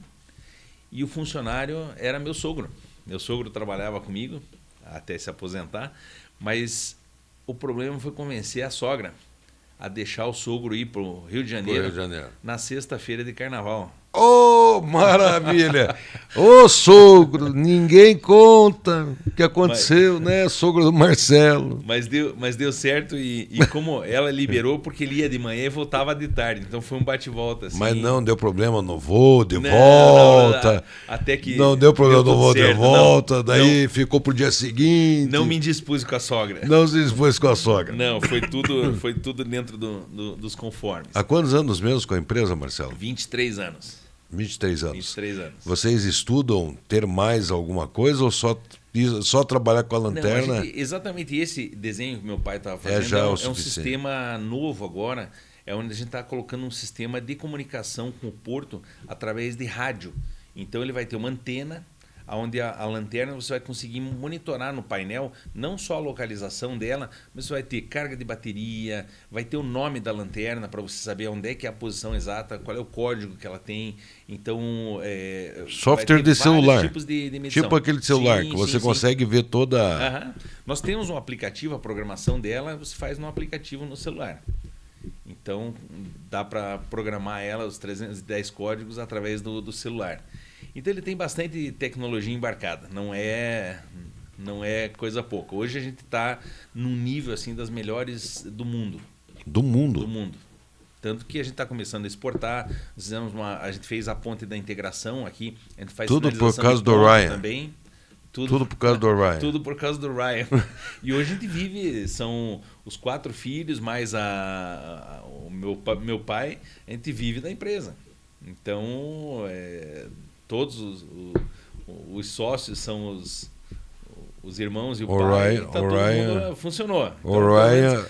e o funcionário era meu sogro. Meu sogro trabalhava comigo até se aposentar, mas o problema foi convencer a sogra a deixar o sogro ir para o Rio de Janeiro, na sexta-feira de carnaval. Ô, maravilha! Ô, sogro, ninguém conta o que aconteceu, né? Sogro do Marcelo. Mas deu certo e como ela liberou, porque ele ia de manhã e voltava de tarde. Então foi um bate-volta. Assim. Mas não deu problema no voo de volta. Até que não deu problema no voo de volta. Daí não, ficou pro dia seguinte. Não me indispus com a sogra. Não se indispus com a sogra. Não, foi tudo dentro dos conformes. Há quantos anos mesmo com a empresa, Marcelo? 23 anos. 23 anos. 23 anos. Vocês estudam ter mais alguma coisa ou só trabalhar com a lanterna? Não, exatamente esse desenho que meu pai estava fazendo é um sistema novo agora, é onde a gente está colocando um sistema de comunicação com o porto através de rádio. Então ele vai ter uma antena, onde a lanterna você vai conseguir monitorar no painel não só a localização dela, mas você vai ter carga de bateria, vai ter o nome da lanterna para você saber onde é que é a posição exata, qual é o código que ela tem. Então, software de celular, tipos de medição. Tipo aquele de celular que você consegue ver toda. Nós temos um aplicativo, a programação dela você faz no aplicativo no celular. Então dá para programar ela os 310 códigos através do celular. Então ele tem bastante tecnologia embarcada, não é coisa pouca. Hoje a gente está num nível assim das melhores do mundo. Do mundo? Do mundo. Tanto que a gente está começando a exportar, a gente fez a ponte da integração aqui, a gente faz tudo por causa do Ryan também. Tudo por causa do Ryan. Tudo por causa do Ryan. E hoje a gente vive, são os 4 filhos, mais o meu pai, a gente vive da empresa. Então, todos os sócios são os irmãos e o pai, todo mundo funcionou. O Ryan,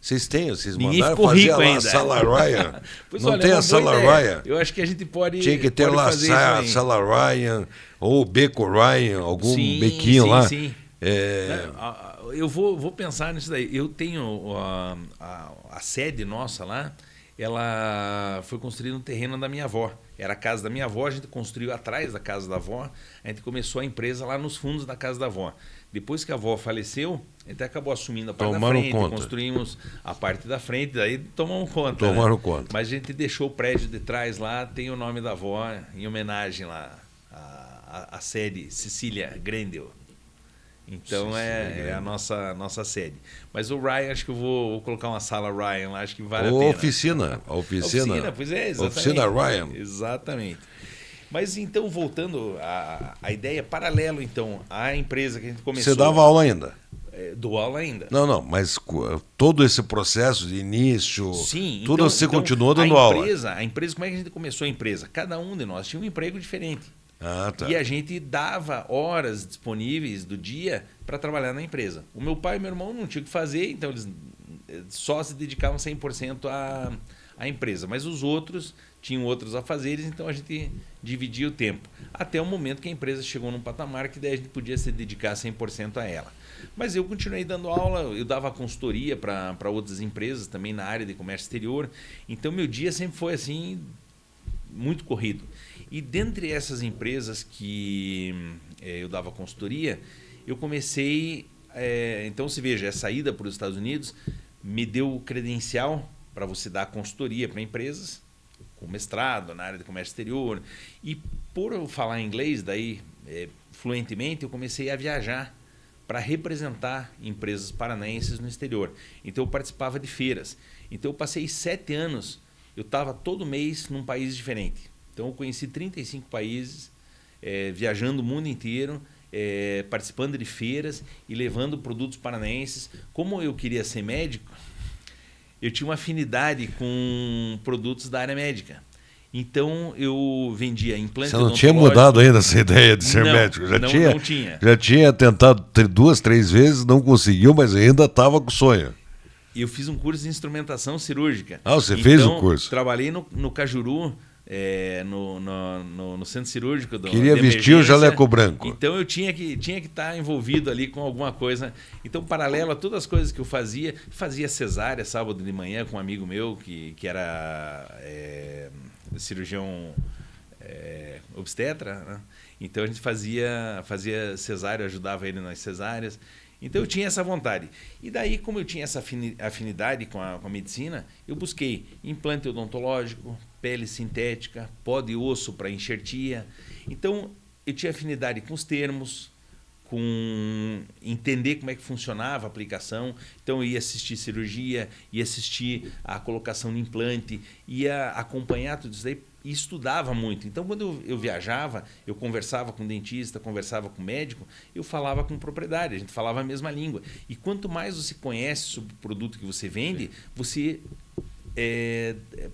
vocês mandaram fazer a sala Ryan? Não tem a sala Ryan? Eu acho que a gente pode. Tinha que ter lá a sala Ryan, ou o beco Ryan, algum bequinho lá. Sim. Eu vou pensar nisso daí. Eu tenho a sede nossa lá, ela foi construída no terreno da minha avó. Era a casa da minha avó, a gente construiu atrás da casa da avó, a gente começou a empresa lá nos fundos da casa da avó. Depois que a avó faleceu, a gente acabou assumindo a parte da frente, construímos a parte da frente, daí tomamos conta. Conta. Mas a gente deixou o prédio de trás lá, tem o nome da avó, em homenagem lá, a sede Cecília Grendel. Então é a nossa sede. Mas o Ryan, acho que eu vou colocar uma sala Ryan lá, acho que vale a pena. Oficina, pois é, exatamente. Oficina Ryan. Exatamente. Mas então, voltando à ideia, paralelo então à empresa que a gente começou... Você dava aula ainda? Dou aula ainda. Não, mas todo esse processo de início, sim, tudo você continuou dando aula. A empresa, como é que a gente começou a empresa? Cada um de nós tinha um emprego diferente. Tá. E a gente dava horas disponíveis do dia para trabalhar na empresa. O meu pai e meu irmão não tinham o que fazer, então eles só se dedicavam 100% à empresa. Mas os outros tinham outros afazeres, então a gente dividia o tempo. Até o momento que a empresa chegou num patamar que daí a gente podia se dedicar 100% a ela. Mas eu continuei dando aula, eu dava consultoria para outras empresas também na área de comércio exterior. Então meu dia sempre foi assim, muito corrido. E dentre essas empresas que eu dava consultoria, eu comecei... então, se veja, a saída para os Estados Unidos me deu o credencial para você dar consultoria para empresas, com mestrado na área de comércio exterior. E por eu falar inglês, daí, fluentemente, eu comecei a viajar para representar empresas paranaenses no exterior. Então, eu participava de feiras. Então, eu passei 7 anos, eu estava todo mês num país diferente. Então, eu conheci 35 países, viajando o mundo inteiro, participando de feiras e levando produtos paranaenses. Como eu queria ser médico, eu tinha uma afinidade com produtos da área médica. Então, eu vendia implante odontológico. Você não tinha mudado ainda essa ideia de ser não, médico? Não tinha. Já tinha tentado 2, 3 vezes, não conseguiu, mas ainda estava com sonho. Eu fiz um curso de instrumentação cirúrgica. Você fez o curso? Trabalhei no Cajuru, no centro cirúrgico. Queria vestir o jaleco branco. Então eu tinha que estar envolvido ali com alguma coisa. Então, paralelo a todas as coisas que eu fazia cesárea sábado de manhã com um amigo meu que era cirurgião obstetra, né? Então a gente fazia cesárea, ajudava ele nas cesáreas. Então eu tinha essa vontade. E daí, como eu tinha essa afinidade com a medicina, eu busquei implante odontológico, pele sintética, pó de osso para enxertia. Então eu tinha afinidade com os termos, com entender como é que funcionava a aplicação. Então eu ia assistir cirurgia, ia assistir a colocação de implante, ia acompanhar tudo isso daí e estudava muito. Então quando eu viajava, eu conversava com dentista, conversava com médico, eu falava com propriedade, a gente falava a mesma língua. E quanto mais você conhece sobre o produto que você vende, você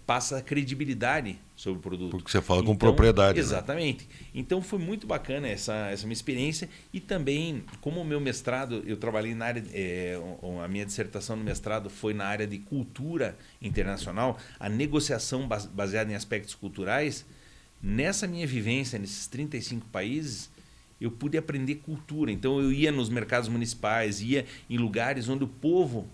passa credibilidade sobre o produto. Porque você fala com propriedade. Exatamente. Né? Então foi muito bacana essa minha experiência. E também, como o meu mestrado, eu trabalhei na área, a minha dissertação no mestrado foi na área de cultura internacional, a negociação baseada em aspectos culturais. Nessa minha vivência, nesses 35 países, eu pude aprender cultura. Então eu ia nos mercados municipais, ia em lugares onde o povo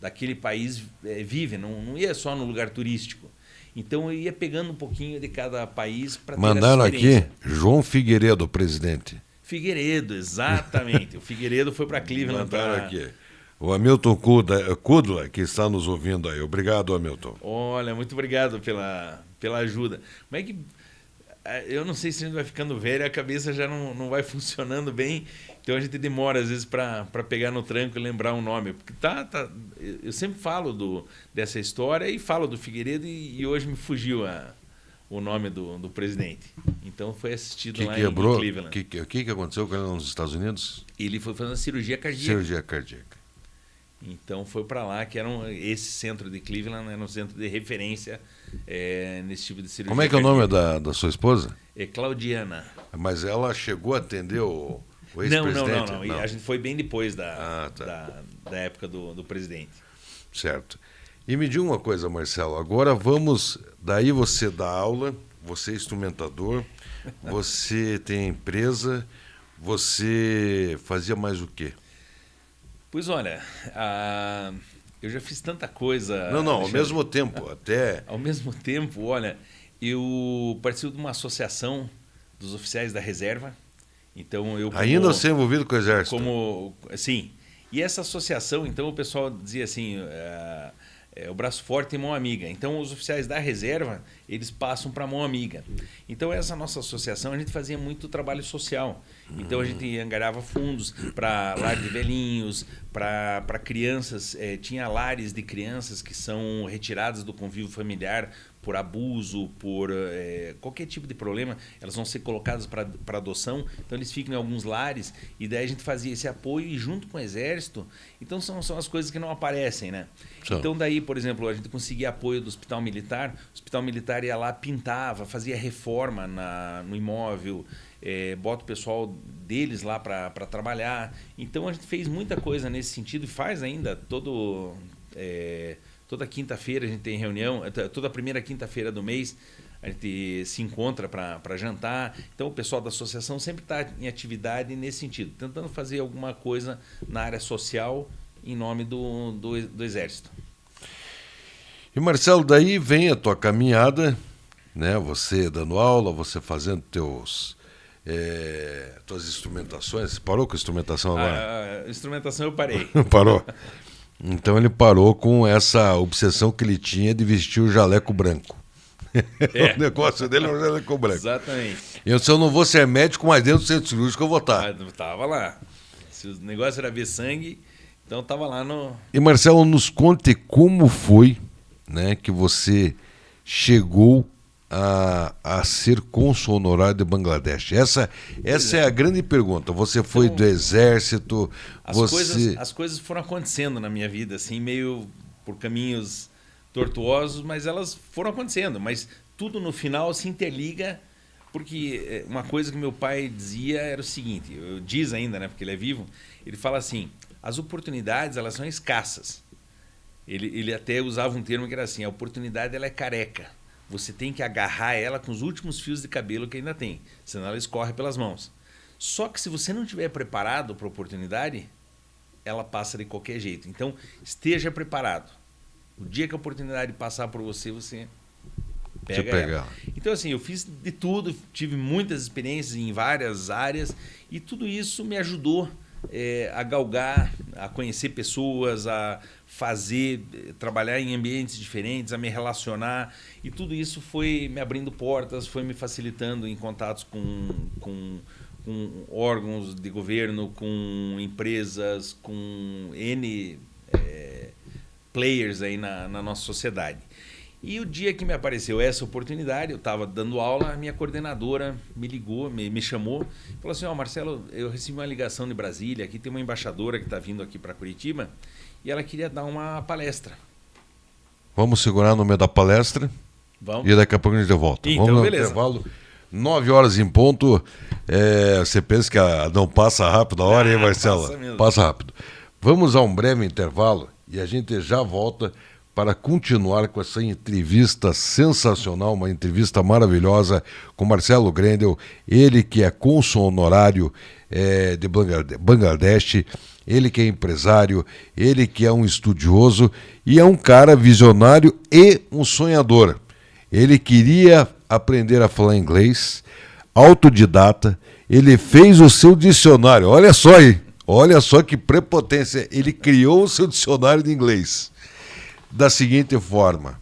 daquele país vive, não ia só no lugar turístico. Então eu ia pegando um pouquinho de cada país para ter Mandaram aqui João Figueiredo, presidente. Figueiredo, exatamente. O Figueiredo foi para Cleveland. Mandaram aqui. O Hamilton Kudla, que está nos ouvindo aí. Obrigado, Hamilton. Olha, muito obrigado pela ajuda. Como é que... Eu não sei se a gente vai ficando velho, a cabeça já não vai funcionando bem, então a gente demora às vezes para pegar no tranco e lembrar um nome. Porque eu sempre falo dessa história e falo do Figueiredo e hoje me fugiu o nome do presidente. Então foi assistido lá em Cleveland. O que aconteceu com ele nos Estados Unidos? Ele foi fazendo cirurgia cardíaca. Cirurgia cardíaca. Então foi para lá, que esse centro de Cleveland era um centro de referência nesse tipo de cirurgia. Como é que é o nome da sua esposa? É Claudiana. Mas ela chegou a atender o ex-presidente? Não. A gente foi bem depois da época do presidente. Certo. E me diga uma coisa, Marcelo, agora daí você dá aula, você é instrumentador, você tem empresa, você fazia mais o quê? Pois olha, eu já fiz tanta coisa... Não, ao mesmo tempo, até... Ao mesmo tempo, olha, eu participo de uma associação dos oficiais da reserva, então eu... Ainda você é envolvido com o Exército? Sim, e essa associação, então o pessoal dizia assim... o braço forte e mão amiga. Então, os oficiais da reserva, eles passam para a mão amiga. Então, essa nossa associação, a gente fazia muito trabalho social. Então, a gente angariava fundos para lar de velhinhos, para crianças. Tinha lares de crianças que são retiradas do convívio familiar por abuso, por qualquer tipo de problema. Elas vão ser colocadas para adoção. Então, eles ficam em alguns lares. E daí a gente fazia esse apoio e junto com o Exército. Então, são as coisas que não aparecem, né? Sim. Então, daí, por exemplo, a gente conseguia apoio do Hospital Militar. O Hospital Militar ia lá, pintava, fazia reforma no imóvel, bota o pessoal deles lá para trabalhar. Então, a gente fez muita coisa nesse sentido e faz ainda toda quinta-feira a gente tem reunião, toda primeira quinta-feira do mês a gente se encontra para jantar. Então, o pessoal da associação sempre está em atividade nesse sentido, tentando fazer alguma coisa na área social em nome do Exército. E, Marcelo, daí vem a tua caminhada, né? Você dando aula, você fazendo tuas instrumentações. Você parou com a instrumentação agora? A instrumentação eu parei. Parou. Então ele parou com essa obsessão que ele tinha de vestir o jaleco branco. O negócio dele é o jaleco branco. Exatamente. E se eu não vou ser médico, mas dentro do centro cirúrgico eu vou estar. Tava lá. Se o negócio era ver sangue, então tava lá no... E Marcelo, nos conte como foi, né, que você chegou a ser cônsul honorário de Bangladesh. Essa é a grande pergunta. Você foi do Exército, as coisas foram acontecendo na minha vida, assim, meio por caminhos tortuosos, mas elas foram acontecendo. Mas tudo no final se interliga, porque uma coisa que meu pai dizia era o seguinte, diz ainda, né, porque ele é vivo, ele fala assim, as oportunidades, elas são escassas. Ele até usava um termo que era assim, a oportunidade ela é careca. Você tem que agarrar ela com os últimos fios de cabelo que ainda tem, senão ela escorre pelas mãos. Só que se você não estiver preparado para a oportunidade, ela passa de qualquer jeito. Então, esteja preparado. O dia que a oportunidade passar por você, você pega ela. Então, assim, eu fiz de tudo, tive muitas experiências em várias áreas e tudo isso me ajudou a galgar, a conhecer pessoas, a trabalhar em ambientes diferentes, a me relacionar. E tudo isso foi me abrindo portas, foi me facilitando em contatos com órgãos de governo, com empresas, com N players aí na nossa sociedade. E o dia que me apareceu essa oportunidade, eu estava dando aula, a minha coordenadora me ligou, me chamou, falou assim: Marcelo, eu recebi uma ligação de Brasília, aqui tem uma embaixadora que está vindo aqui para Curitiba e ela queria dar uma palestra. Vamos segurar no meio da palestra. Vamos. E daqui a pouco a gente volta. Então, vamos beleza. Intervalo. 9 horas em ponto. Você pensa que não passa rápido a hora, hein, Marcela? Passa rápido. Vamos a um breve intervalo e a gente já volta para continuar com essa entrevista sensacional, uma entrevista maravilhosa com Marcelo Grendel, ele que é cônsul honorário de Bangladesh, ele que é empresário, ele que é um estudioso e é um cara visionário e um sonhador. Ele queria aprender a falar inglês, autodidata, ele fez o seu dicionário, olha só aí, olha só que prepotência, ele criou o seu dicionário de inglês. Da seguinte forma: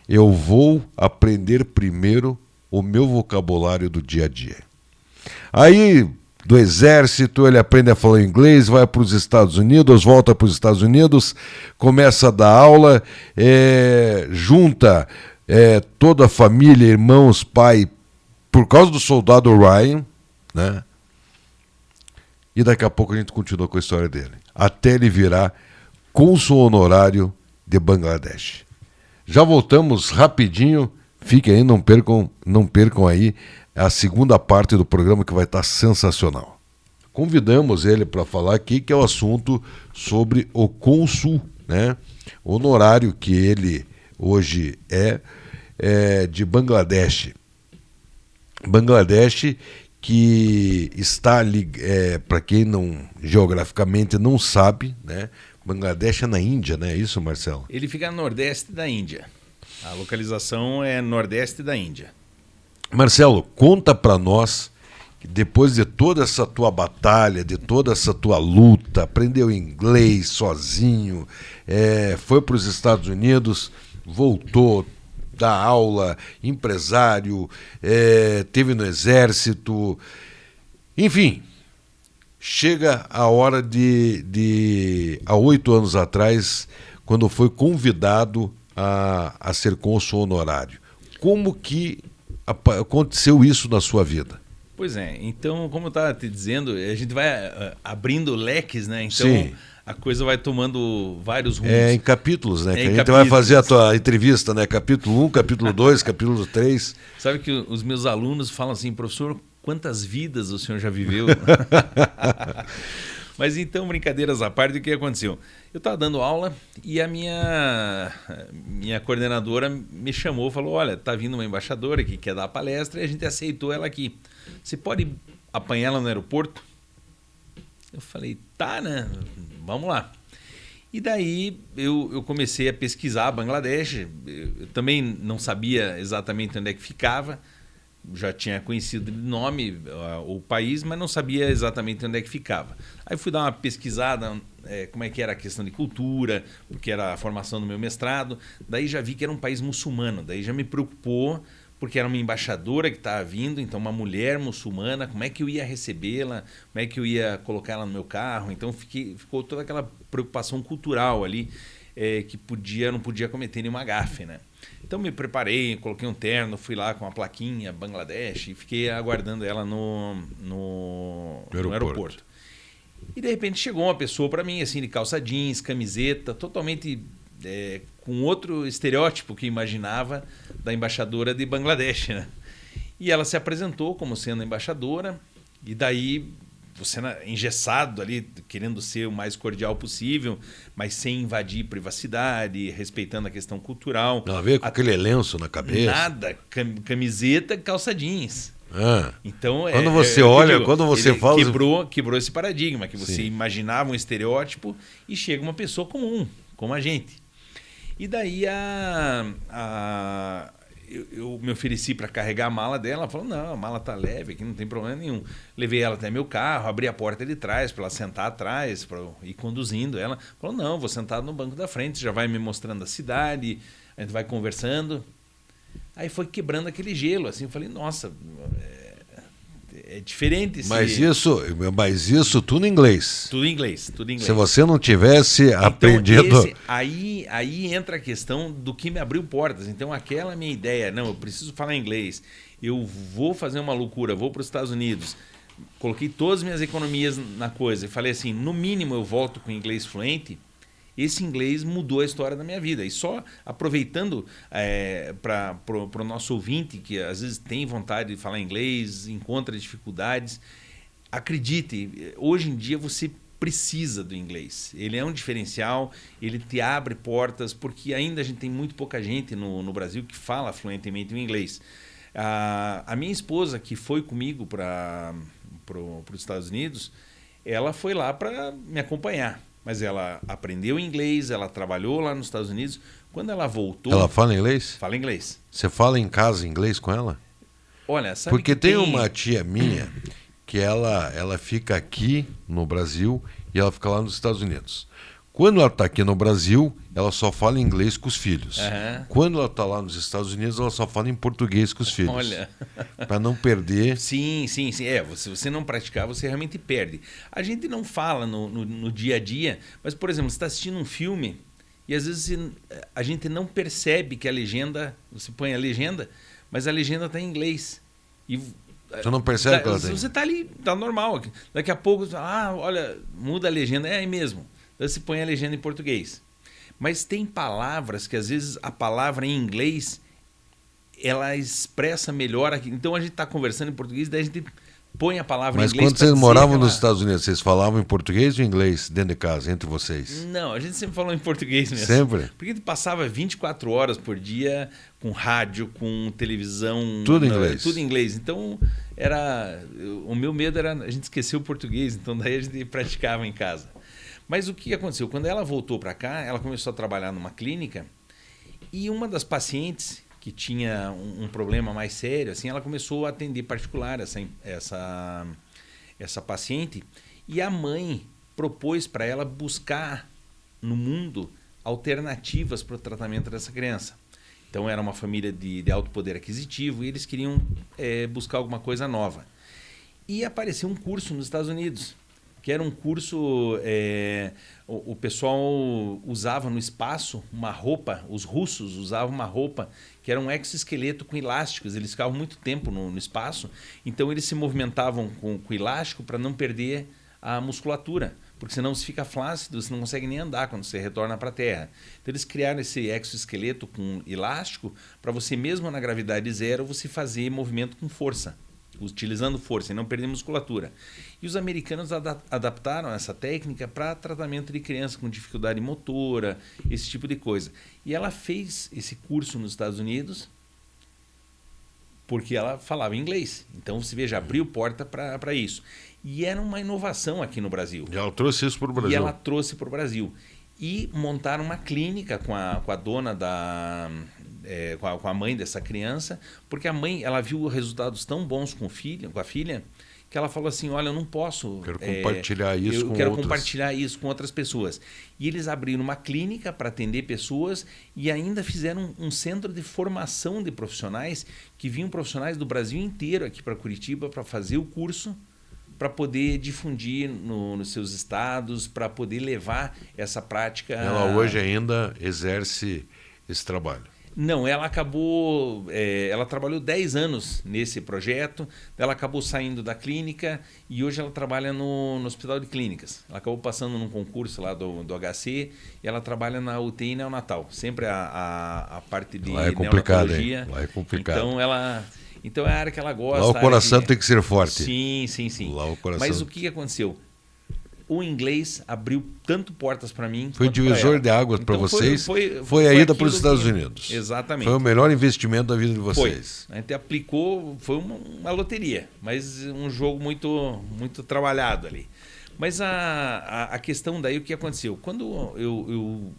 eu vou aprender primeiro o meu vocabulário do dia a dia. Aí, do exército, ele aprende a falar inglês, vai para os Estados Unidos, volta para os Estados Unidos, começa a dar aula, junta toda a família, irmãos, pai, por causa do soldado Ryan, né? E daqui a pouco a gente continua com a história dele, até ele virar cônsul honorário de Bangladesh. Já voltamos rapidinho, fiquem aí, não percam aí a segunda parte do programa que vai estar sensacional. Convidamos ele para falar aqui, que é o assunto sobre o cônsul, né, honorário que ele hoje é de Bangladesh. Bangladesh que está ali, para quem geograficamente não sabe, né, Bangladesh é na Índia, né? É isso, Marcelo? Ele fica no nordeste da Índia. A localização é nordeste da Índia. Marcelo, conta para nós, depois de toda essa tua batalha, de toda essa tua luta, aprendeu inglês sozinho, foi para os Estados Unidos, voltou, dá aula, empresário, teve no exército, enfim... Chega a hora há 8 anos atrás, quando foi convidado a ser cônsul honorário. Como que aconteceu isso na sua vida? Pois é, então, como eu estava te dizendo, a gente vai abrindo leques, né? Então, sim, a coisa vai tomando vários rumos. Em capítulos, né? Que a gente vai fazer a tua entrevista, né? Capítulo 1, capítulo 2, capítulo 3. Sabe que os meus alunos falam assim: professor, quantas vidas o senhor já viveu? Mas então, brincadeiras à parte, o que aconteceu? Eu estava dando aula e a minha coordenadora me chamou e falou: olha, está vindo uma embaixadora que quer dar a palestra e a gente aceitou ela aqui. Você pode apanhar ela no aeroporto? Eu falei: tá, né? Vamos lá. E daí eu comecei a pesquisar Bangladesh. Eu também não sabia exatamente onde é que ficava. Já tinha conhecido de nome o país, mas não sabia exatamente onde é que ficava. Aí fui dar uma pesquisada, como é que era a questão de cultura, porque era a formação do meu mestrado. Daí já vi que era um país muçulmano, daí já me preocupou, porque era uma embaixadora que estava vindo, então uma mulher muçulmana, como é que eu ia recebê-la, como é que eu ia colocar ela no meu carro. Então ficou toda aquela preocupação cultural ali, que não podia cometer nenhuma gafe, né? Então me preparei, coloquei um terno, fui lá com a plaquinha Bangladesh e fiquei aguardando ela no aeroporto. E de repente chegou uma pessoa para mim, assim, de calça jeans, camiseta, totalmente com outro estereótipo que eu imaginava da embaixadora de Bangladesh, né? E ela se apresentou como sendo embaixadora, e daí você engessado ali, querendo ser o mais cordial possível, mas sem invadir privacidade, respeitando a questão cultural. Não veio com aquele lenço na cabeça? Nada, camiseta, calça jeans. Então, quando você olha, quando você fala... Quebrou esse paradigma, que você imaginava um estereótipo e chega uma pessoa comum, como a gente. E daí eu me ofereci para carregar a mala dela. Ela falou, não, a mala tá leve aqui, não tem problema nenhum. Levei ela até meu carro, abri a porta de trás para ela sentar atrás, para ir conduzindo ela. Falou, não, vou sentar no banco da frente, já vai me mostrando a cidade, a gente vai conversando. Aí foi quebrando aquele gelo, assim, eu falei, nossa, é diferente. Mas isso tudo em inglês. Tudo em inglês, tudo em inglês. Se você não tivesse aprendido... Aí entra a questão do que me abriu portas. Então, aquela minha ideia, não, eu preciso falar inglês, eu vou fazer uma loucura, vou para os Estados Unidos, coloquei todas as minhas economias na coisa e falei assim, no mínimo eu volto com inglês fluente. Esse inglês mudou a história da minha vida. E só aproveitando para o nosso ouvinte, que às vezes tem vontade de falar inglês, encontra dificuldades, acredite, hoje em dia você precisa do inglês. Ele é um diferencial, ele te abre portas, porque ainda a gente tem muito pouca gente no Brasil que fala fluentemente o inglês. A minha esposa, que foi comigo para os Estados Unidos, ela foi lá para me acompanhar. Mas ela aprendeu inglês, ela trabalhou lá nos Estados Unidos. Quando ela voltou... Ela fala inglês? Fala inglês. Você fala em casa inglês com ela? Olha, sabe porque que tem uma tia minha que ela fica aqui no Brasil e ela fica lá nos Estados Unidos. Quando ela está aqui no Brasil, ela só fala inglês com os filhos. Uhum. Quando ela está lá nos Estados Unidos, ela só fala em português com os filhos. Olha. Para não perder. Sim. Se você não praticar, você realmente perde. A gente não fala no dia a dia, mas, por exemplo, você está assistindo um filme e às vezes a gente não percebe que a legenda, você põe a legenda, mas a legenda está em inglês. E você não percebe que ela tem. Você está ali, está normal. Daqui a pouco, olha, muda a legenda, é aí mesmo. Então você põe a legenda em português. Mas tem palavras que às vezes a palavra em inglês ela expressa melhor aqui. Então a gente está conversando em português, daí a gente põe a palavra em inglês. Mas quando vocês moravam nos Estados Unidos, vocês falavam em português ou inglês dentro de casa, entre vocês? Não, a gente sempre falou em português mesmo. Sempre? Porque a gente passava 24 horas por dia com rádio, com televisão. Tudo em inglês. Tudo em inglês. Então, o meu medo era a gente esquecer o português, então daí a gente praticava em casa. Mas o que aconteceu? Quando ela voltou para cá, ela começou a trabalhar numa clínica e uma das pacientes que tinha um problema mais sério, assim, ela começou a atender particular essa paciente e a mãe propôs para ela buscar no mundo alternativas para o tratamento dessa criança. Então era uma família de alto poder aquisitivo e eles queriam buscar alguma coisa nova. E apareceu um curso nos Estados Unidos, que era um curso, o pessoal usava no espaço uma roupa, os russos usavam uma roupa que era um exoesqueleto com elásticos, eles ficavam muito tempo no espaço, então eles se movimentavam com elástico para não perder a musculatura, porque senão você fica flácido, você não consegue nem andar quando você retorna para a Terra. Então eles criaram esse exoesqueleto com elástico para você mesmo na gravidade zero você fazer movimento com força, utilizando força e não perder musculatura. E os americanos adaptaram essa técnica para tratamento de crianças com dificuldade motora, esse tipo de coisa. E ela fez esse curso nos Estados Unidos porque ela falava inglês. Então, você veja, abriu porta para isso. E era uma inovação aqui no Brasil. E ela trouxe isso para o Brasil. E ela trouxe para o Brasil. E montaram uma clínica com a dona com a mãe dessa criança, porque a mãe ela viu resultados tão bons com a filha, que ela falou assim, olha, eu não posso... Quero compartilhar isso com outras. Eu quero compartilhar isso com outras pessoas. E eles abriram uma clínica para atender pessoas e ainda fizeram um centro de formação de profissionais, que vinham profissionais do Brasil inteiro aqui para Curitiba para fazer o curso, para poder difundir nos seus estados, para poder levar essa prática... Ela hoje ainda exerce esse trabalho. Não, ela acabou... ela trabalhou 10 anos nesse projeto, ela acabou saindo da clínica e hoje ela trabalha no Hospital de Clínicas. Ela acabou passando num concurso lá do HC e ela trabalha na UTI neonatal. Sempre a parte de lá é complicado, neonatologia. Lá é complicado. Então é a área que ela gosta. Lá o coração tem que ser forte. Sim. Lá o coração... Mas o que aconteceu? O inglês abriu tanto portas para mim. Foi divisor de águas para vocês. Foi a ida para os Estados Unidos. Exatamente. Foi o melhor investimento da vida de vocês. Foi. A gente aplicou, foi uma loteria, mas um jogo muito, muito trabalhado ali. Mas a questão daí, o que aconteceu? Quando eu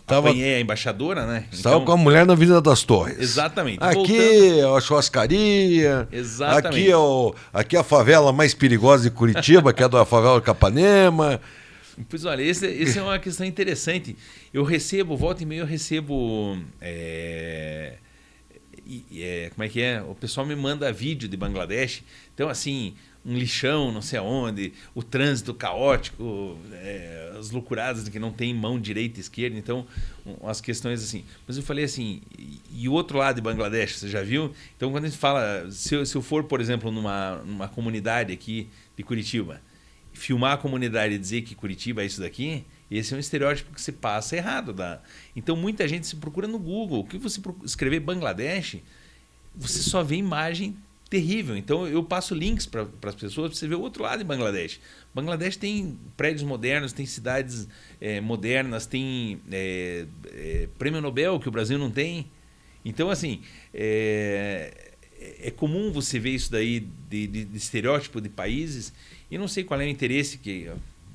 apanhei a embaixadora, né? Estava Então, com a mulher na Avenida das Torres. exatamente. Aqui é a churrascaria. Exatamente. Aqui é a favela mais perigosa de Curitiba, que é da favela de Capanema. Pois olha, esse é uma questão interessante. Eu recebo, volta e meia, eu recebo. Como é que é? O pessoal me manda vídeo de Bangladesh. Então, assim, um lixão, não sei aonde, o trânsito caótico, as loucuradas de que não tem mão direita e esquerda. Então, as questões assim. Mas eu falei assim, e o outro lado de Bangladesh, você já viu? Então, quando a gente fala, se eu for, por exemplo, numa comunidade aqui de Curitiba, filmar a comunidade e dizer que Curitiba é isso daqui, esse é um estereótipo que se passa errado. Então, muita gente se procura no Google. O que você escrever Bangladesh, você só vê imagem terrível. Então, eu passo links para as pessoas para você ver o outro lado de Bangladesh. Bangladesh tem prédios modernos, tem cidades modernas, tem prêmio Nobel que o Brasil não tem. Então, assim, é comum você ver isso daí de estereótipo de países. E não sei qual é o interesse que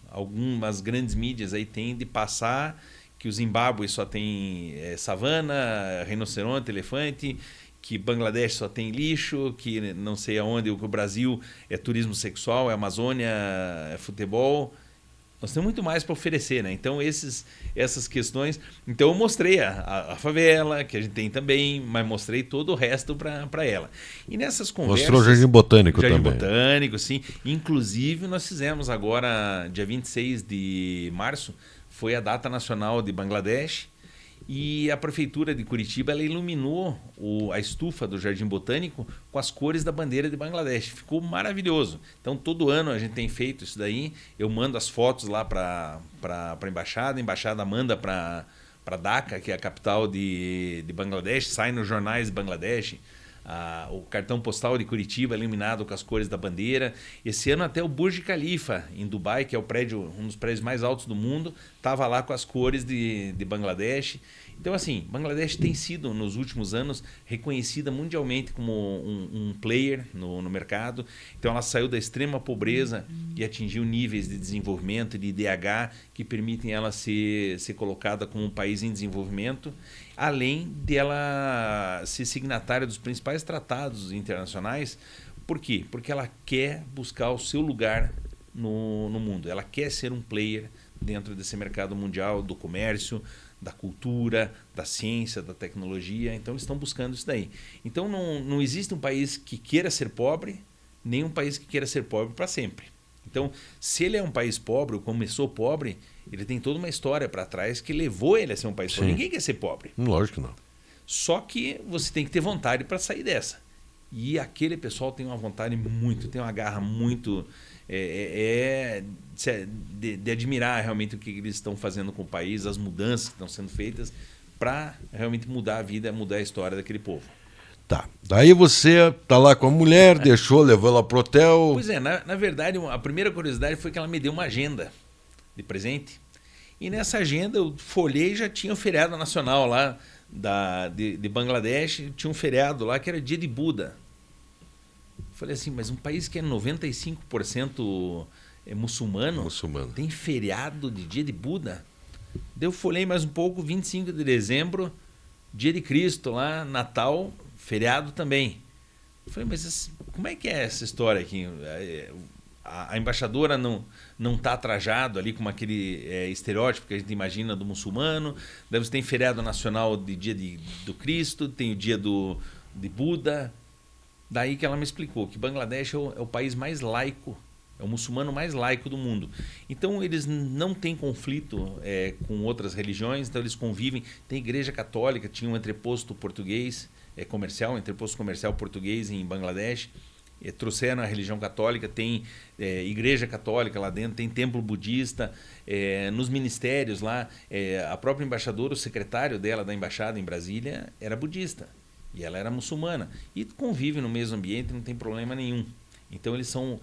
algumas grandes mídias aí têm de passar que o Zimbábue só tem savana, rinoceronte, elefante, que Bangladesh só tem lixo, que não sei aonde, o Brasil é turismo sexual, é Amazônia, é futebol. Nós temos muito mais para oferecer, né? Então, essas questões... Então, eu mostrei a favela, que a gente tem também, mas mostrei todo o resto para ela. E nessas conversas... Mostrou o Jardim Botânico também. Jardim Botânico, sim. Inclusive, nós fizemos agora, dia 26 de março, foi a data nacional de Bangladesh, e a Prefeitura de Curitiba ela iluminou a estufa do Jardim Botânico com as cores da bandeira de Bangladesh. Ficou maravilhoso. Então, todo ano a gente tem feito isso daí. Eu mando as fotos lá para a embaixada manda para Dhaka, que é a capital de Bangladesh, sai nos jornais de Bangladesh. O cartão postal de Curitiba iluminado com as cores da bandeira. Esse ano até o Burj Khalifa, em Dubai, que é um dos prédios mais altos do mundo, estava lá com as cores de Bangladesh. Então, assim, Bangladesh tem sido, nos últimos anos, reconhecida mundialmente como um player no mercado. Então, ela saiu da extrema pobreza e atingiu níveis de desenvolvimento, de IDH, que permitem ela ser colocada como um país em desenvolvimento, além dela ser signatária dos principais tratados internacionais. Por quê? Porque ela quer buscar o seu lugar no mundo. Ela quer ser um player dentro desse mercado mundial do comércio, da cultura, da ciência, da tecnologia. Então, eles estão buscando isso daí. Então, não existe um país que queira ser pobre, nem um país que queira ser pobre para sempre. Então, se ele é um país pobre, ou começou pobre, ele tem toda uma história para trás que levou ele a ser um país pobre. Ninguém quer ser pobre. Lógico que não. Só que você tem que ter vontade para sair dessa. E aquele pessoal tem uma vontade tem uma garra muito... de admirar realmente o que eles estão fazendo com o país, as mudanças que estão sendo feitas para realmente mudar a vida, mudar a história daquele povo. Tá. Daí você tá lá com a mulher, levou ela pro hotel. Pois é, na verdade, a primeira curiosidade foi que ela me deu uma agenda de presente. E nessa agenda eu folhei e já tinha o feriado nacional lá de Bangladesh, tinha um feriado lá que era dia de Buda. Falei assim, mas um país que é 95% muçulmano, tem feriado de dia de Buda? Daí eu folhei mais um pouco, 25 de dezembro, dia de Cristo lá, Natal, feriado também. Eu falei, mas como é que é essa história aqui? A embaixadora não está trajado ali com aquele estereótipo que a gente imagina do muçulmano. Daí você tem feriado nacional de dia do Cristo, tem o dia de Buda. Daí que ela me explicou que Bangladesh é o país mais laico, é o muçulmano mais laico do mundo. Então, eles não têm conflito com outras religiões, então eles convivem. Tem igreja católica, tinha um entreposto português, entreposto comercial português em Bangladesh. Trouxeram a religião católica, tem igreja católica lá dentro, tem templo budista. Nos ministérios lá, a própria embaixadora, o secretário dela da embaixada em Brasília, era budista. E ela era muçulmana. E convive no mesmo ambiente, não tem problema nenhum. Então, eles são...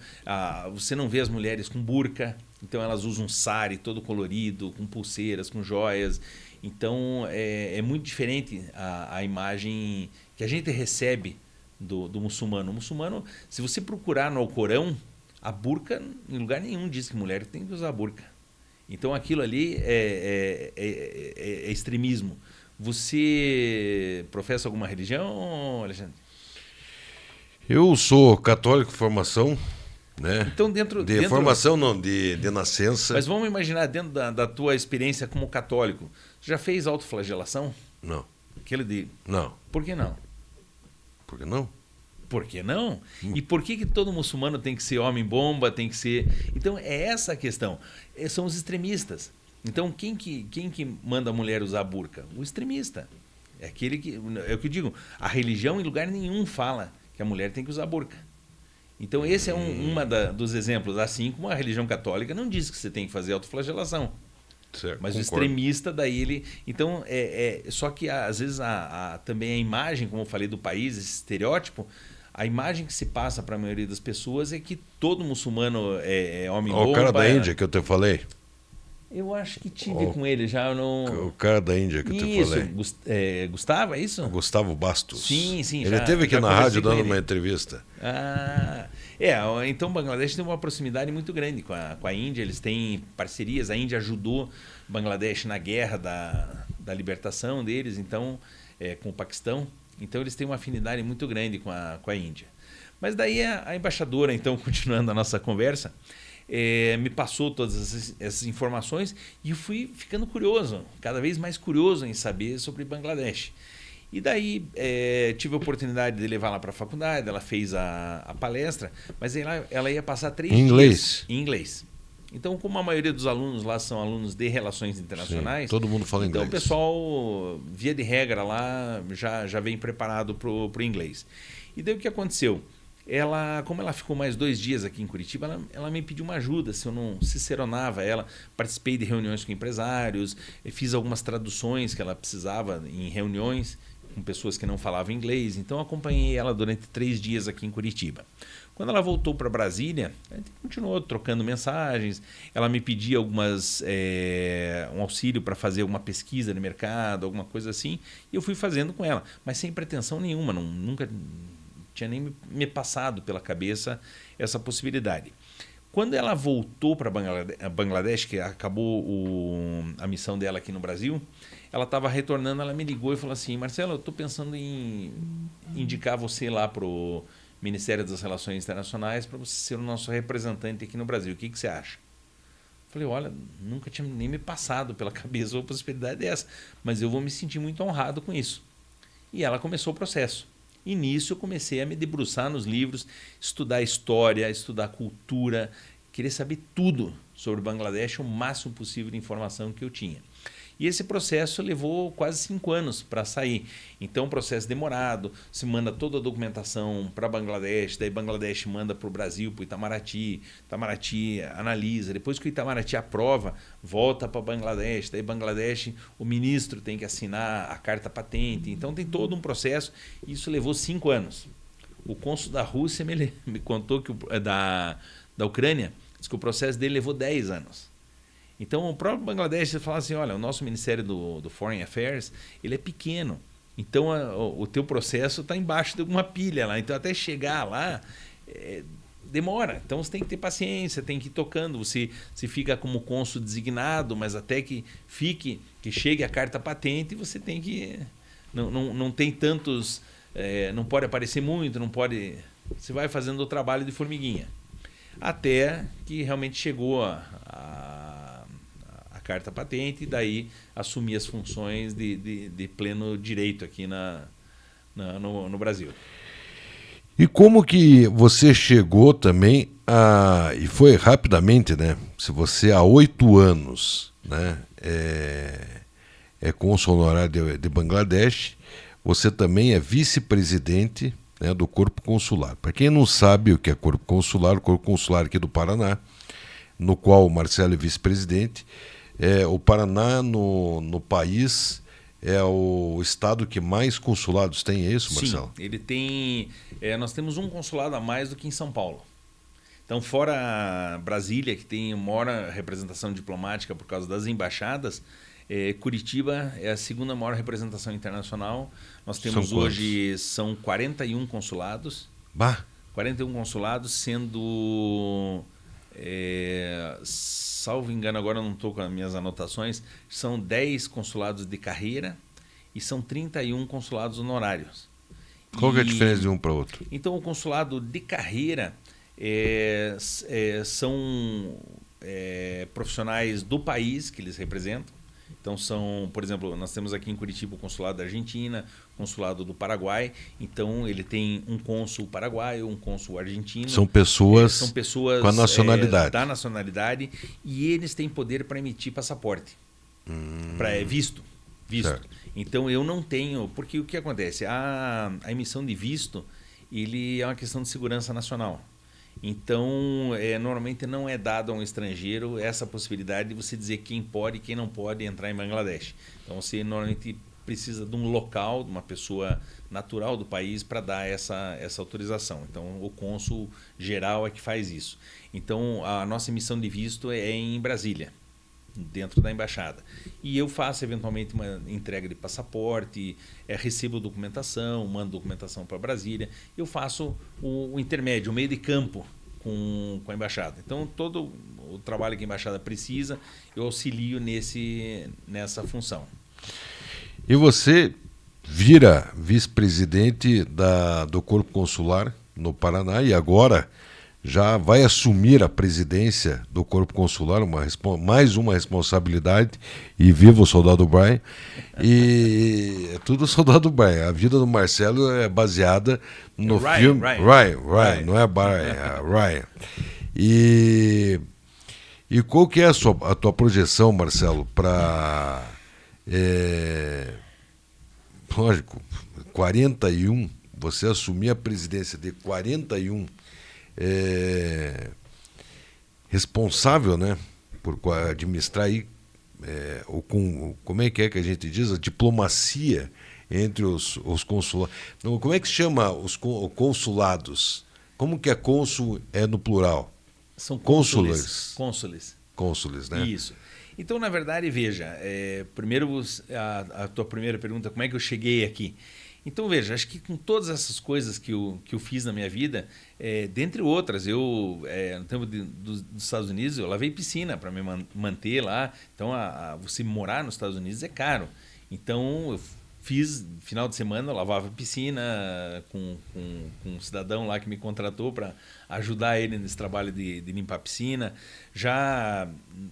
você não vê as mulheres com burca, então elas usam sari todo colorido, com pulseiras, com joias. Então, é muito diferente a imagem que a gente recebe do muçulmano. O muçulmano, se você procurar no Alcorão, a burca, em lugar nenhum diz que mulher tem que usar burca. Então aquilo ali é extremismo. Você professa alguma religião, Alexandre? Eu sou católico de formação, né? Então De formação não, de nascença. Mas vamos imaginar, dentro da tua experiência como católico, você já fez autoflagelação? Não. Aquele de... Não. Por que não? Por que não? Por que não? E por que todo muçulmano tem que ser homem-bomba, tem que ser... Então, é essa a questão. São os extremistas. Então, quem que manda a mulher usar a burca? O extremista. É aquele que... É o que eu digo. A religião, em lugar nenhum, fala que a mulher tem que usar a burca. Então, esse é uma dos exemplos. Assim como a religião católica não diz que você tem que fazer autoflagelação. Certo, mas concordo. O extremista, daí ele... Então, só que às vezes também a imagem, como eu falei, do país, esse estereótipo, a imagem que se passa para a maioria das pessoas é que todo muçulmano é homem-bomba. O cara da Índia que eu te falei. Eu acho que tive com ele já. Eu não... O cara da Índia que eu te falei. Gustavo, é isso? Gustavo Bastos. Sim. Ele esteve aqui na rádio dando uma entrevista. Então o Bangladesh tem uma proximidade muito grande com a Índia. Eles têm parcerias. A Índia ajudou o Bangladesh na guerra da libertação deles, então, com o Paquistão. Então eles têm uma afinidade muito grande com a Índia. Mas daí a embaixadora, então, continuando a nossa conversa, me passou todas essas informações e eu fui ficando curioso, cada vez mais curioso em saber sobre Bangladesh. E daí tive a oportunidade de levar lá para a faculdade, ela fez a palestra, mas ela ia passar 3 dias em inglês. Então, como a maioria dos alunos lá são alunos de relações internacionais... Sim, todo mundo fala inglês. Então, o pessoal, via de regra lá, já vem preparado para o inglês. E daí o que aconteceu? Como ela ficou mais 2 dias aqui em Curitiba, ela me pediu uma ajuda, se eu não ciceronava ela. Participei de reuniões com empresários, fiz algumas traduções que ela precisava em reuniões com pessoas que não falavam inglês. Então, acompanhei ela durante 3 dias aqui em Curitiba. Quando ela voltou para Brasília, a gente continuou trocando mensagens. Ela me pedia um auxílio para fazer alguma pesquisa no mercado, alguma coisa assim, e eu fui fazendo com ela, mas sem pretensão nenhuma, nunca tinha nem me passado pela cabeça essa possibilidade. Quando ela voltou para Bangladesh, que acabou a missão dela aqui no Brasil, ela estava retornando, ela me ligou e falou assim: Marcelo, eu estou pensando em indicar você lá para o Ministério das Relações Internacionais para você ser o nosso representante aqui no Brasil. O que você acha? Falei, olha, nunca tinha nem me passado pela cabeça uma possibilidade dessa, mas eu vou me sentir muito honrado com isso. E ela começou o processo. E nisso eu comecei a me debruçar nos livros, estudar história, estudar cultura, querer saber tudo sobre Bangladesh, o máximo possível de informação que eu tinha. E esse processo levou quase 5 anos para sair. Então, processo demorado, se manda toda a documentação para Bangladesh, daí Bangladesh manda para o Brasil, para o Itamaraty, Itamaraty analisa, depois que o Itamaraty aprova, volta para Bangladesh, daí Bangladesh, o ministro tem que assinar a carta patente, então tem todo um processo, e isso levou 5 anos. O cônsul da Rússia me contou que da Ucrânia, disse que o processo dele levou 10 anos. Então, o próprio Bangladesh fala assim, olha, o nosso Ministério do Foreign Affairs, ele é pequeno. Então, o teu processo está embaixo de alguma pilha lá. Então, até chegar lá, demora. Então, você tem que ter paciência, tem que ir tocando. Você fica como cônsul designado, mas até que chegue a carta patente, você tem que... Não tem tantos... não pode aparecer muito, não pode... Você vai fazendo o trabalho de formiguinha. Até que realmente chegou a carta patente e daí assumir as funções de pleno direito aqui no Brasil. E como que você chegou também e foi rapidamente, né? Se você há 8 anos, né, é cônsul honorário de Bangladesh, você também é vice-presidente, né, do Corpo Consular. Para quem não sabe o que é o Corpo Consular aqui do Paraná, no qual o Marcelo é vice-presidente. O Paraná, no país, é o estado que mais consulados tem, é isso, Marcelo? Sim, ele tem... nós temos um consulado a mais do que em São Paulo. Então, fora Brasília, que tem maior representação diplomática por causa das embaixadas, Curitiba é a segunda maior representação internacional. Nós temos hoje, são 41 consulados. 41 consulados, sendo salvo engano, agora eu não estou com as minhas anotações, são 10 consulados de carreira e são 31 consulados honorários. Qual que é a diferença de um para outro? Então, o consulado de carreira são profissionais do país que eles representam. Então, são, por exemplo, nós temos aqui em Curitiba o consulado da Argentina, o consulado do Paraguai. Então, ele tem um cônsul paraguaio, um cônsul argentino. São pessoas com a nacionalidade. Da nacionalidade, e eles têm poder para emitir passaporte, para visto. Certo. Então, eu não tenho... Porque o que acontece? A emissão de visto, ele é uma questão de segurança nacional. Então, normalmente não é dado a um estrangeiro essa possibilidade de você dizer quem pode e quem não pode entrar em Bangladesh. Então, você normalmente precisa de um local, de uma pessoa natural do país para dar essa autorização. Então, o cônsul geral é que faz isso. Então, a nossa emissão de visto é em Brasília, dentro da embaixada. E eu faço eventualmente uma entrega de passaporte, recebo documentação, mando documentação para Brasília. Eu faço o intermédio, o meio de campo com a embaixada. Então, todo o trabalho que a embaixada precisa, eu auxilio nessa função. E você vira vice-presidente do Corpo Consular no Paraná e agora já vai assumir a presidência do Corpo Consular, mais uma responsabilidade, e viva o Soldado Brian. E é tudo Soldado Brian. A vida do Marcelo é baseada no filme Ryan, não é Brian, é Ryan. E qual que é a tua projeção, Marcelo, para... lógico, 41, você assumir a presidência de 41 responsável, né, por administrar aí, como é que a gente diz, a diplomacia entre os consulados. Como é que se chama os consulados? Como que é cônsul no plural? São cônsules. Cônsules, né? Isso. Então, na verdade, veja, primeiro a tua primeira pergunta, como é que eu cheguei aqui? Então, veja, acho que com todas essas coisas que eu fiz na minha vida, dentre outras, no tempo dos Estados Unidos, eu lavei piscina para me manter lá. Então, você morar nos Estados Unidos é caro. Então, eu fiz, final de semana, eu lavava piscina com um cidadão lá que me contratou para ajudar ele nesse trabalho de limpar a piscina. Já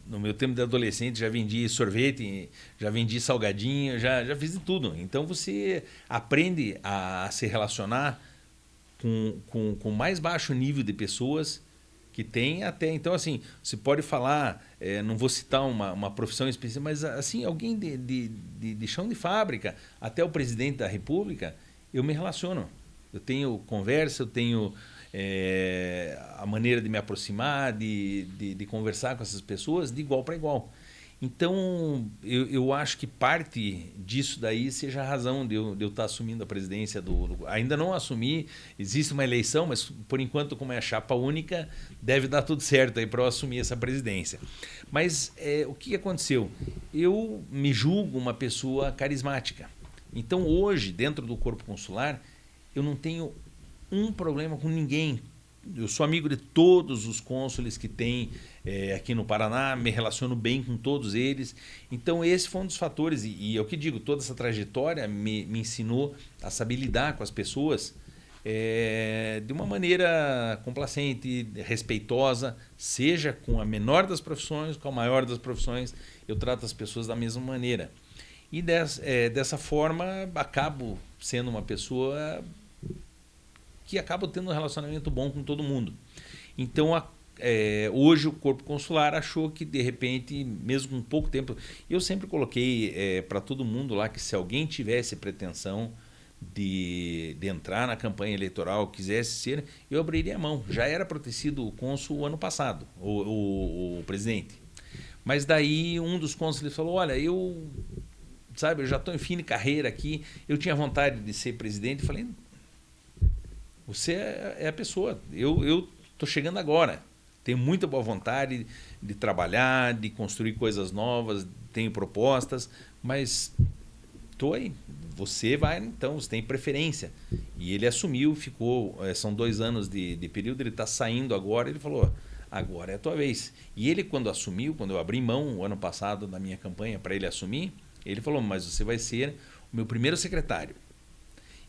no meu tempo de adolescente, já vendi sorvete, já vendi salgadinho, já fiz de tudo. Então, você aprende a se relacionar com o mais baixo nível de pessoas que tem até. Então, assim, você pode falar, não vou citar uma profissão específica, mas assim, alguém de chão de fábrica até o presidente da República, eu me relaciono. Eu tenho conversa, eu tenho a maneira de me aproximar, de conversar com essas pessoas de igual para igual. Então, eu acho que parte disso daí seja a razão de eu estar assumindo a presidência Ainda não assumi, existe uma eleição, mas por enquanto, como é a chapa única, deve dar tudo certo aí para eu assumir essa presidência. Mas o que aconteceu? Eu me julgo uma pessoa carismática. Então, hoje, dentro do Corpo Consular, eu não tenho um problema com ninguém. Eu sou amigo de todos os cônsules que tem aqui no Paraná, me relaciono bem com todos eles. Então, esse foi um dos fatores. E é o que digo, toda essa trajetória me ensinou a saber lidar com as pessoas de uma maneira complacente, respeitosa, seja com a menor das profissões, com a maior das profissões, eu trato as pessoas da mesma maneira. E dessa forma, acabo sendo uma pessoa que acaba tendo um relacionamento bom com todo mundo. Então, hoje o Corpo Consular achou que, de repente, mesmo com pouco tempo... Eu sempre coloquei para todo mundo lá que se alguém tivesse pretensão de entrar na campanha eleitoral, quisesse ser, eu abriria a mão. Já era para ter sido o cônsul o ano passado, o presidente. Mas daí um dos cônsules falou, olha, eu já estou em fim de carreira aqui, eu tinha vontade de ser presidente. Eu falei, você é a pessoa, eu estou chegando agora, tenho muita boa vontade de trabalhar, de construir coisas novas, tenho propostas, mas estou aí, você vai, então, você tem preferência. E ele assumiu, ficou, são 2 anos de período, ele está saindo agora, ele falou, agora é a tua vez. E ele, quando assumiu, quando eu abri mão o ano passado da minha campanha para ele assumir, ele falou, mas você vai ser o meu primeiro secretário.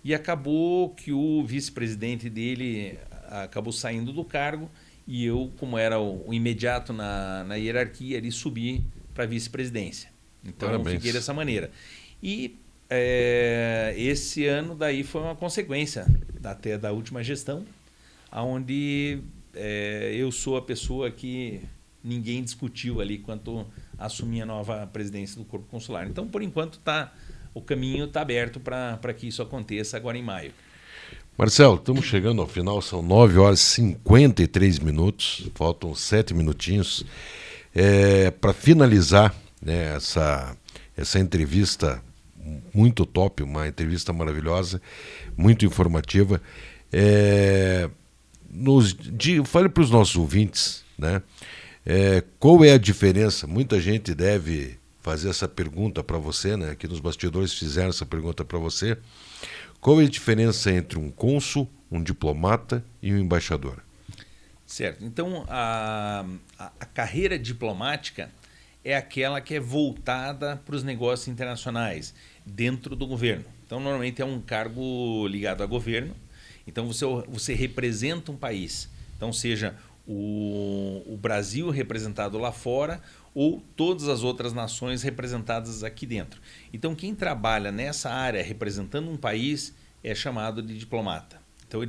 E acabou que o vice-presidente dele acabou saindo do cargo e eu, como era o imediato na hierarquia, ali subi para a vice-presidência. Então, eu fiquei dessa maneira. E esse ano daí foi uma consequência até da última gestão, onde eu sou a pessoa que ninguém discutiu ali quanto a assumir a nova presidência do Corpo Consular. Então, por enquanto, o caminho está aberto para que isso aconteça agora em maio. Marcelo, estamos chegando ao final, são 9 horas e 53 minutos, faltam 7 minutinhos. Para finalizar, né, essa entrevista muito top, uma entrevista maravilhosa, muito informativa, fale para os nossos ouvintes, né, qual é a diferença? Muita gente deve fazer essa pergunta para você, né, aqui nos bastidores fizeram essa pergunta para você. Qual é a diferença entre um cônsul, um diplomata e um embaixador? Certo. Então, a carreira diplomática é aquela que é voltada para os negócios internacionais, dentro do governo. Então, normalmente é um cargo ligado a governo. Então, você representa um país. Então, seja o Brasil representado lá fora ou todas as outras nações representadas aqui dentro. Então, quem trabalha nessa área representando um país é chamado de diplomata. Então,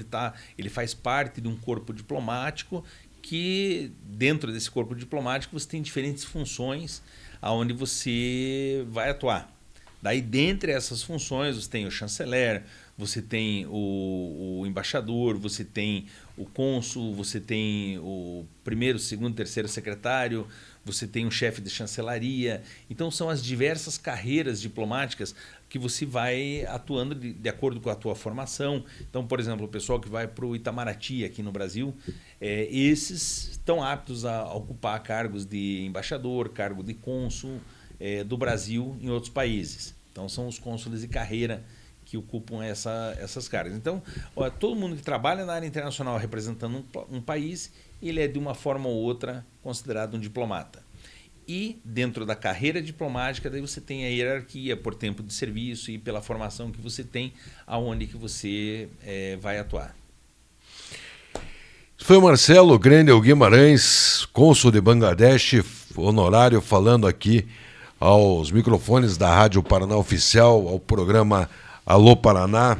ele faz parte de um corpo diplomático que, dentro desse corpo diplomático, você tem diferentes funções aonde você vai atuar. Daí, dentre essas funções, você tem o chanceler, você tem o embaixador, você tem o cônsul, você tem o primeiro, segundo, terceiro secretário, você tem um chefe de chancelaria. Então, são as diversas carreiras diplomáticas que você vai atuando de acordo com a tua formação. Então, por exemplo, o pessoal que vai para o Itamaraty aqui no Brasil, esses estão aptos a ocupar cargos de embaixador, cargo de cônsul do Brasil em outros países. Então, são os cônsules de carreira que ocupam essas cargas. Então, todo mundo que trabalha na área internacional representando um país, ele é de uma forma ou outra considerado um diplomata. E dentro da carreira diplomática, daí você tem a hierarquia por tempo de serviço e pela formação que você tem, aonde que você vai atuar. Foi o Marcelo Grendel Guimarães, cônsul de Bangladesh, honorário, falando aqui aos microfones da Rádio Paraná Oficial, ao programa Alô Paraná.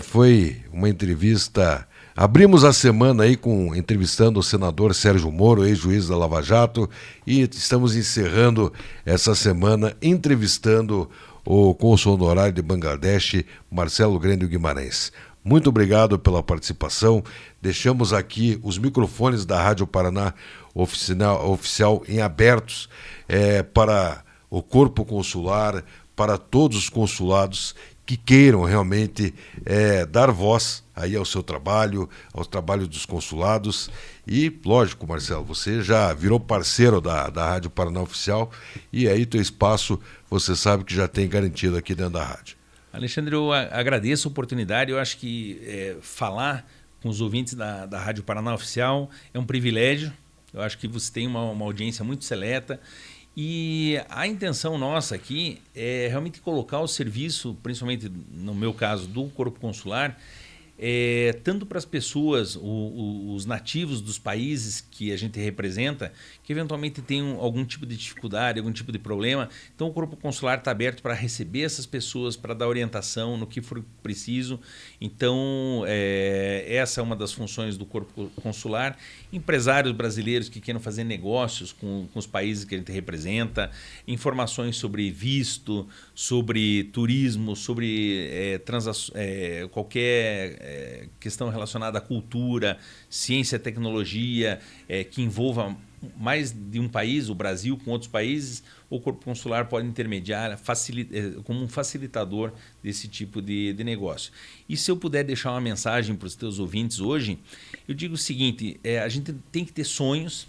Foi uma entrevista. Abrimos a semana aí entrevistando o senador Sérgio Moro, ex-juiz da Lava Jato, e estamos encerrando essa semana entrevistando o cônsul honorário de Bangladesh, Marcelo Grendel Guimarães. Muito obrigado pela participação. Deixamos aqui os microfones da Rádio Paraná Oficial em abertos para o corpo consular, para todos os consulados que queiram realmente dar voz aí ao seu trabalho, ao trabalho dos consulados. E, lógico, Marcelo, você já virou parceiro da Rádio Paraná Oficial e aí teu espaço, você sabe que já tem garantido aqui dentro da rádio. Alexandre, eu agradeço a oportunidade. Eu acho que falar com os ouvintes da Rádio Paraná Oficial é um privilégio. Eu acho que você tem uma audiência muito seleta. E a intenção nossa aqui é realmente colocar o serviço, principalmente no meu caso, do Corpo Consular, tanto para as pessoas, os nativos dos países que a gente representa, que eventualmente tenham algum tipo de dificuldade, algum tipo de problema. Então, o Corpo Consular está aberto para receber essas pessoas, para dar orientação no que for preciso. Então, essa é uma das funções do Corpo Consular. Empresários brasileiros que queiram fazer negócios com os países que a gente representa, informações sobre visto, sobre turismo, sobre qualquer questão relacionada à cultura, ciência e tecnologia, que envolva mais de um país, o Brasil com outros países, o Corpo Consular pode intermediar como um facilitador desse tipo de negócio. E se eu puder deixar uma mensagem para os teus ouvintes hoje, eu digo o seguinte, a gente tem que ter sonhos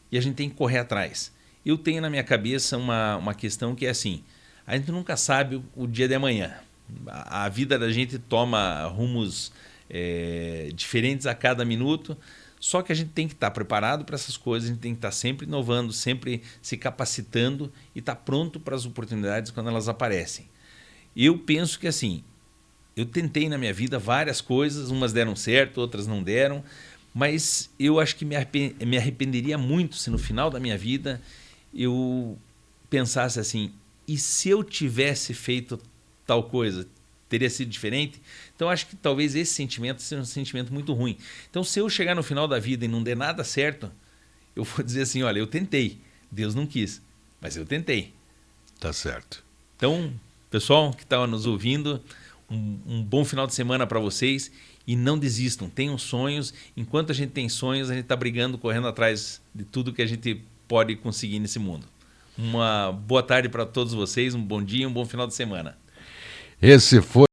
e a gente tem que correr atrás. Eu tenho na minha cabeça uma questão que é assim, a gente nunca sabe o dia de amanhã. A vida da gente toma rumos diferentes a cada minuto, Só que a gente tem que estar preparado para essas coisas, a gente tem que estar sempre inovando, sempre se capacitando e estar pronto para as oportunidades quando elas aparecem. Eu penso que assim, eu tentei na minha vida várias coisas, umas deram certo, outras não deram, mas eu acho que me arrependeria muito se no final da minha vida eu pensasse assim, e se eu tivesse feito tal coisa, teria sido diferente? Então acho que talvez esse sentimento seja um sentimento muito ruim. Então se eu chegar no final da vida e não der nada certo, eu vou dizer assim, olha, eu tentei, Deus não quis, mas eu tentei. Tá certo. Então, pessoal que estava nos ouvindo, um bom final de semana para vocês e não desistam, tenham sonhos. Enquanto a gente tem sonhos, a gente está brigando, correndo atrás de tudo que a gente pode conseguir nesse mundo. Uma boa tarde para todos vocês, um bom dia, um bom final de semana. Esse foi